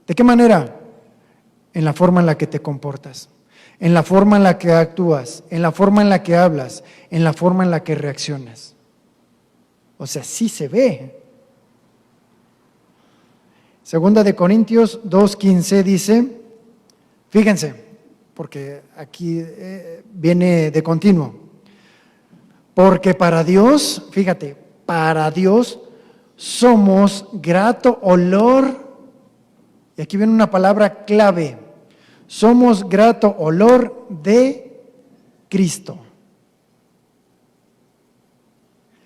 ¿De qué manera? En la forma en la que te comportas, en la forma en la que actúas, en la forma en la que hablas, en la forma en la que reaccionas. O sea, sí se ve. Segunda de Corintios 2:15 dice, fíjense, porque aquí viene de continuo, porque para Dios, fíjate, para Dios somos grato olor, y aquí viene una palabra clave, somos grato olor de Cristo.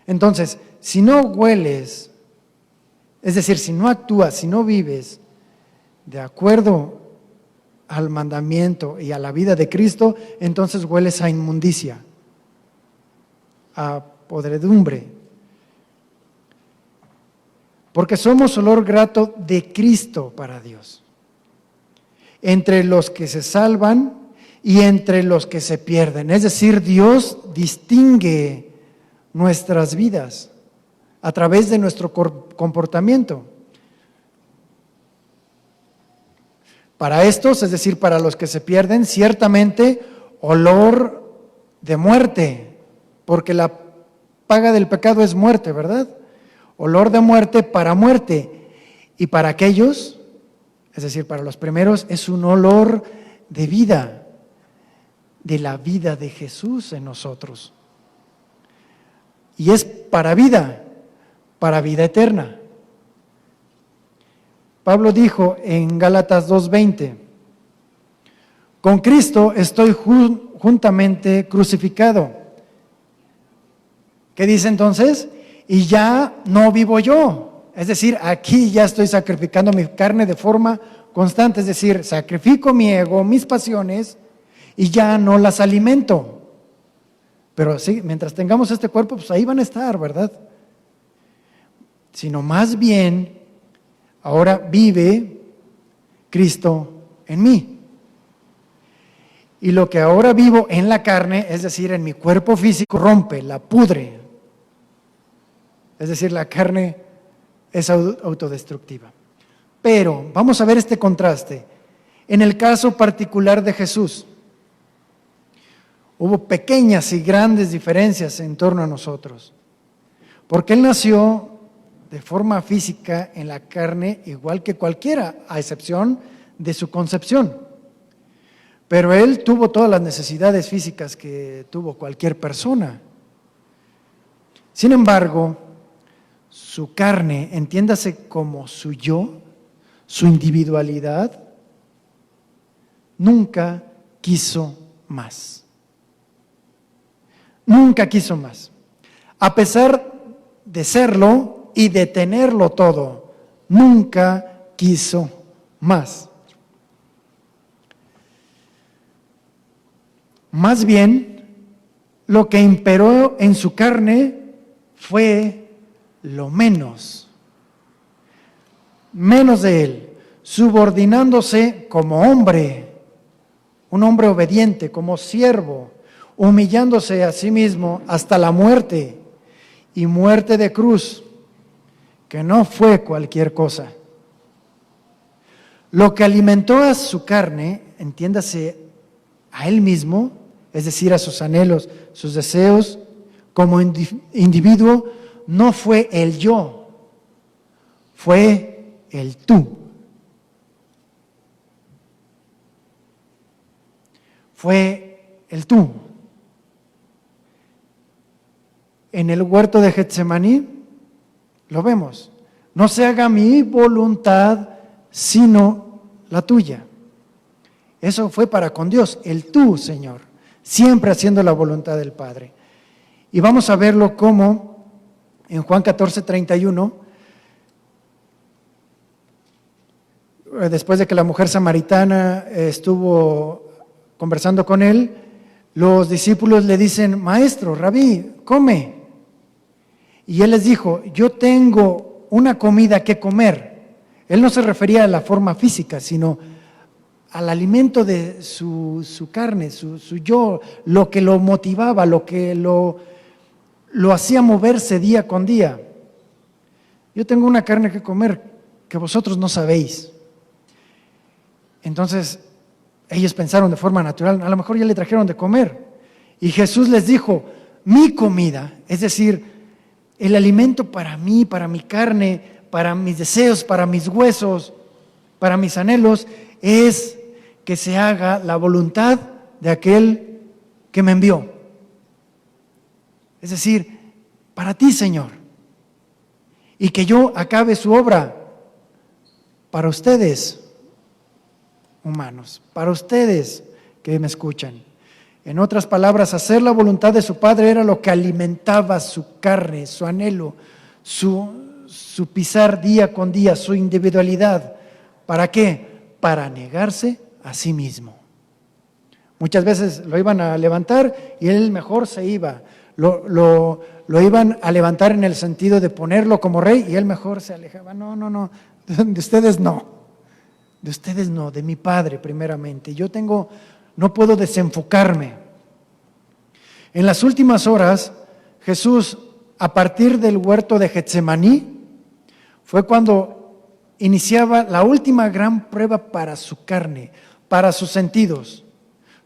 Entonces, si no hueles, es decir, si no actúas, si no vives de acuerdo al mandamiento y a la vida de Cristo, entonces hueles a inmundicia, a podredumbre. Porque somos olor grato de Cristo para Dios, entre los que se salvan y entre los que se pierden. Es decir, Dios distingue nuestras vidas a través de nuestro comportamiento. Para estos, es decir, para los que se pierden, ciertamente olor de muerte, porque la paga del pecado es muerte, ¿verdad? Olor de muerte para muerte. Y para aquellos, es decir, para los primeros, es un olor de vida, de la vida de Jesús en nosotros. Y es para vida eterna. Pablo dijo en Gálatas 2:20, con Cristo estoy juntamente crucificado. ¿Qué dice entonces? Y ya no vivo yo. Es decir, aquí ya estoy sacrificando mi carne de forma constante. Es decir, sacrifico mi ego, mis pasiones, y ya no las alimento. Pero sí, mientras tengamos este cuerpo, pues ahí van a estar, ¿verdad? Sino más bien, ahora vive Cristo en mí. Y lo que ahora vivo en la carne, es decir, en mi cuerpo físico, rompe, la pudre. Es decir, la carne es autodestructiva. Pero vamos a ver este contraste. En el caso particular de Jesús, hubo pequeñas y grandes diferencias en torno a nosotros. Porque Él nació de forma física en la carne igual que cualquiera, a excepción de su concepción. Pero Él tuvo todas las necesidades físicas que tuvo cualquier persona. Sin embargo, su carne, entiéndase como su yo, su individualidad, nunca quiso más. Nunca quiso más. A pesar de serlo y de tenerlo todo, nunca quiso más. Más bien, lo que imperó en su carne fue lo menos de Él, subordinándose como hombre, un hombre obediente, como siervo, humillándose a sí mismo hasta la muerte, y muerte de cruz, que no fue cualquier cosa. Lo que alimentó a su carne, entiéndase, a Él mismo, es decir, a sus anhelos, sus deseos, como individuo, no fue el yo, fue el tú. Fue el tú. En el huerto de Getsemaní lo vemos. No se haga mi voluntad, sino la tuya. Eso fue para con Dios, el tú, Señor, siempre haciendo la voluntad del Padre. Y vamos a verlo como en Juan 14:31, después de que la mujer samaritana estuvo conversando con Él, los discípulos le dicen: Maestro, Rabí, come. Y Él les dijo: yo tengo una comida que comer. Él no se refería a la forma física, sino al alimento de su carne, su yo, lo que lo motivaba, lo que lo hacía moverse día con día. Yo tengo una carne que comer que vosotros no sabéis. Entonces, ellos pensaron de forma natural, a lo mejor ya le trajeron de comer. Y Jesús les dijo: mi comida, es decir, el alimento para mí, para mi carne, para mis deseos, para mis huesos, para mis anhelos, es que se haga la voluntad de aquel que me envió. Es decir, para ti, Señor. Y que yo acabe su obra para ustedes, humanos, para ustedes que me escuchan. En otras palabras, hacer la voluntad de su Padre era lo que alimentaba su carne, su anhelo, su pisar día con día, su individualidad. ¿Para qué? Para negarse a sí mismo. Muchas veces lo iban a levantar y él mejor se iba. Lo iban a levantar en el sentido de ponerlo como rey y él mejor se alejaba. No, de ustedes no. De ustedes no, de mi Padre primeramente. No puedo desenfocarme. En las últimas horas, Jesús, a partir del huerto de Getsemaní, fue cuando iniciaba la última gran prueba para su carne, para sus sentidos.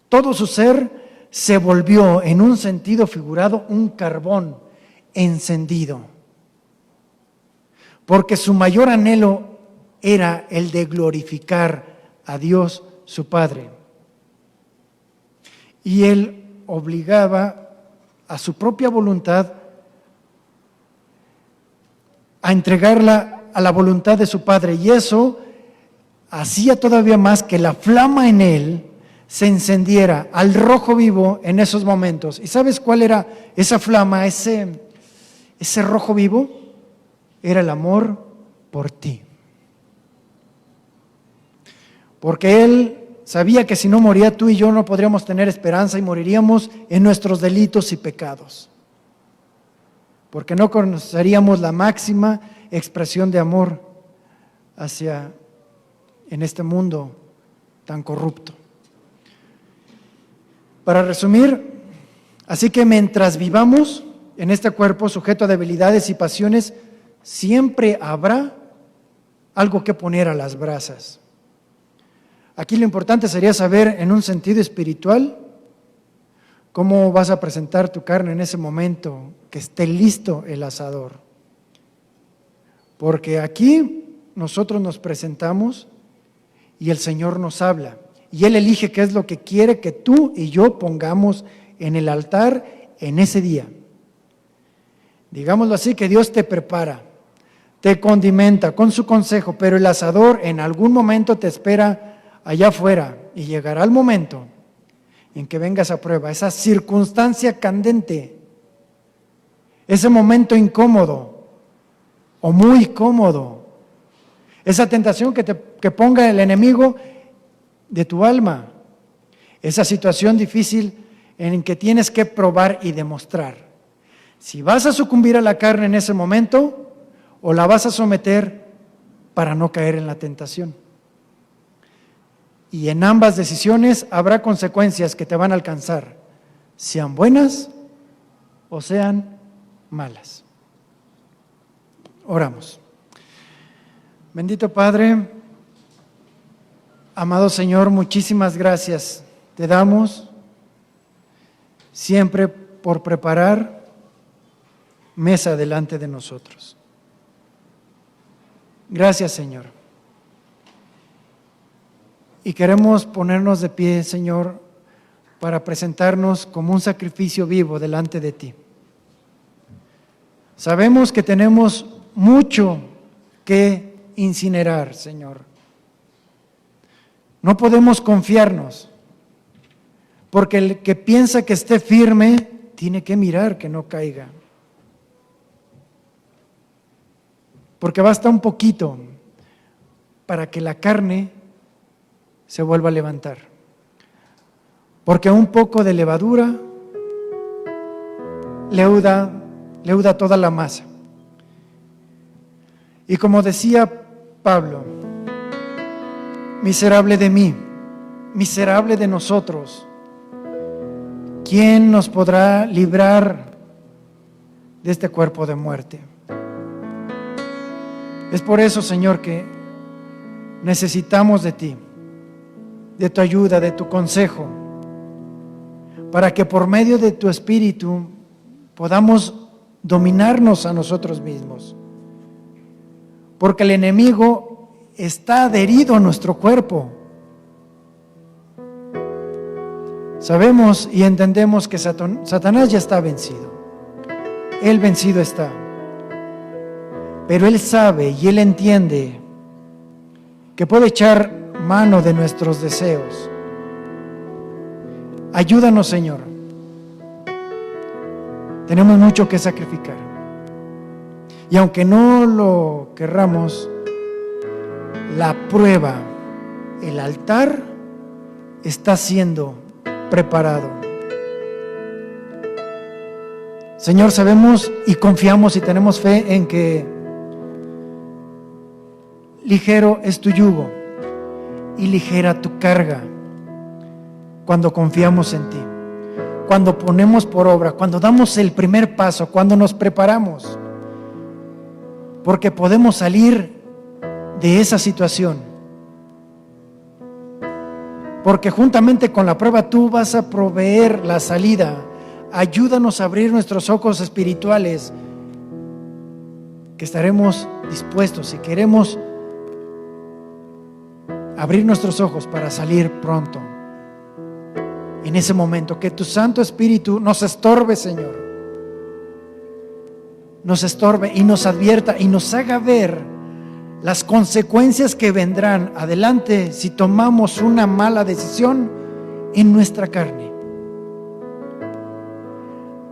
Todo su ser se volvió, en un sentido figurado, un carbón encendido. Porque su mayor anhelo era el de glorificar a Dios, su Padre. Y él obligaba a su propia voluntad a entregarla a la voluntad de su Padre. Y eso hacía todavía más que la flama en él se encendiera al rojo vivo en esos momentos. ¿Y sabes cuál era esa flama, ese rojo vivo? Era el amor por ti. Porque Él sabía que si no moría, tú y yo no podríamos tener esperanza y moriríamos en nuestros delitos y pecados. Porque no conoceríamos la máxima expresión de amor en este mundo tan corrupto. Para resumir, así que mientras vivamos en este cuerpo sujeto a debilidades y pasiones, siempre habrá algo que poner a las brasas. Aquí lo importante sería saber en un sentido espiritual cómo vas a presentar tu carne en ese momento que esté listo el asador. Porque aquí nosotros nos presentamos y el Señor nos habla. Y Él elige qué es lo que quiere que tú y yo pongamos en el altar en ese día. Digámoslo así, que Dios te prepara, te condimenta con su consejo, pero el asador en algún momento te espera allá afuera y llegará el momento en que venga esa prueba, esa circunstancia candente, ese momento incómodo o muy cómodo, esa tentación que ponga el enemigo de tu alma, esa situación difícil en que tienes que probar y demostrar si vas a sucumbir a la carne en ese momento o la vas a someter para no caer en la tentación. Y en ambas decisiones habrá consecuencias que te van a alcanzar, sean buenas o sean malas. Oramos. Bendito Padre, amado Señor, muchísimas gracias te damos siempre por preparar mesa delante de nosotros. Gracias, Señor. Y queremos ponernos de pie, Señor, para presentarnos como un sacrificio vivo delante de ti. Sabemos que tenemos mucho que incinerar, Señor. No podemos confiarnos, porque el que piensa que esté firme tiene que mirar que no caiga. Porque basta un poquito para que la carne se vuelva a levantar. Porque un poco de levadura leuda toda la masa. Y como decía Pablo, miserable de mí, miserable de nosotros, ¿quién nos podrá librar de este cuerpo de muerte? Es por eso, Señor, que necesitamos de ti, de tu ayuda, de tu consejo, para que por medio de tu Espíritu podamos dominarnos a nosotros mismos. Porque el enemigo está adherido a nuestro cuerpo. Sabemos y entendemos que Satanás ya está vencido. Él vencido está. Pero Él sabe y Él entiende que puede echar mano de nuestros deseos. Ayúdanos, Señor. Tenemos mucho que sacrificar. Y aunque no lo querramos, la prueba, el altar, está siendo preparado. Señor, sabemos y confiamos y tenemos fe en que ligero es tu yugo y ligera tu carga cuando confiamos en ti, cuando ponemos por obra, cuando damos el primer paso, cuando nos preparamos, porque podemos salir de esa situación, porque juntamente con la prueba tú vas a proveer la salida. Ayúdanos a abrir nuestros ojos espirituales, que estaremos dispuestos y queremos abrir nuestros ojos para salir pronto. En ese momento, que tu Santo Espíritu nos estorbe, Señor, nos estorbe y nos advierta y nos haga ver las consecuencias que vendrán adelante si tomamos una mala decisión en nuestra carne.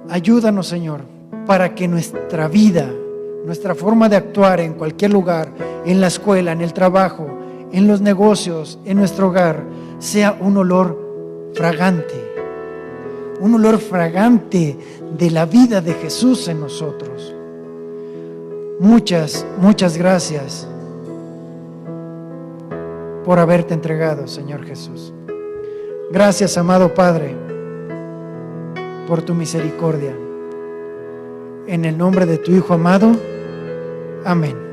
Ayúdanos, Señor, para que nuestra vida, nuestra forma de actuar en cualquier lugar, en la escuela, en el trabajo, en los negocios, en nuestro hogar, sea un olor fragante de la vida de Jesús en nosotros. Muchas, muchas gracias por haberte entregado, Señor Jesús. Gracias, amado Padre, por tu misericordia. En el nombre de tu Hijo amado, amén.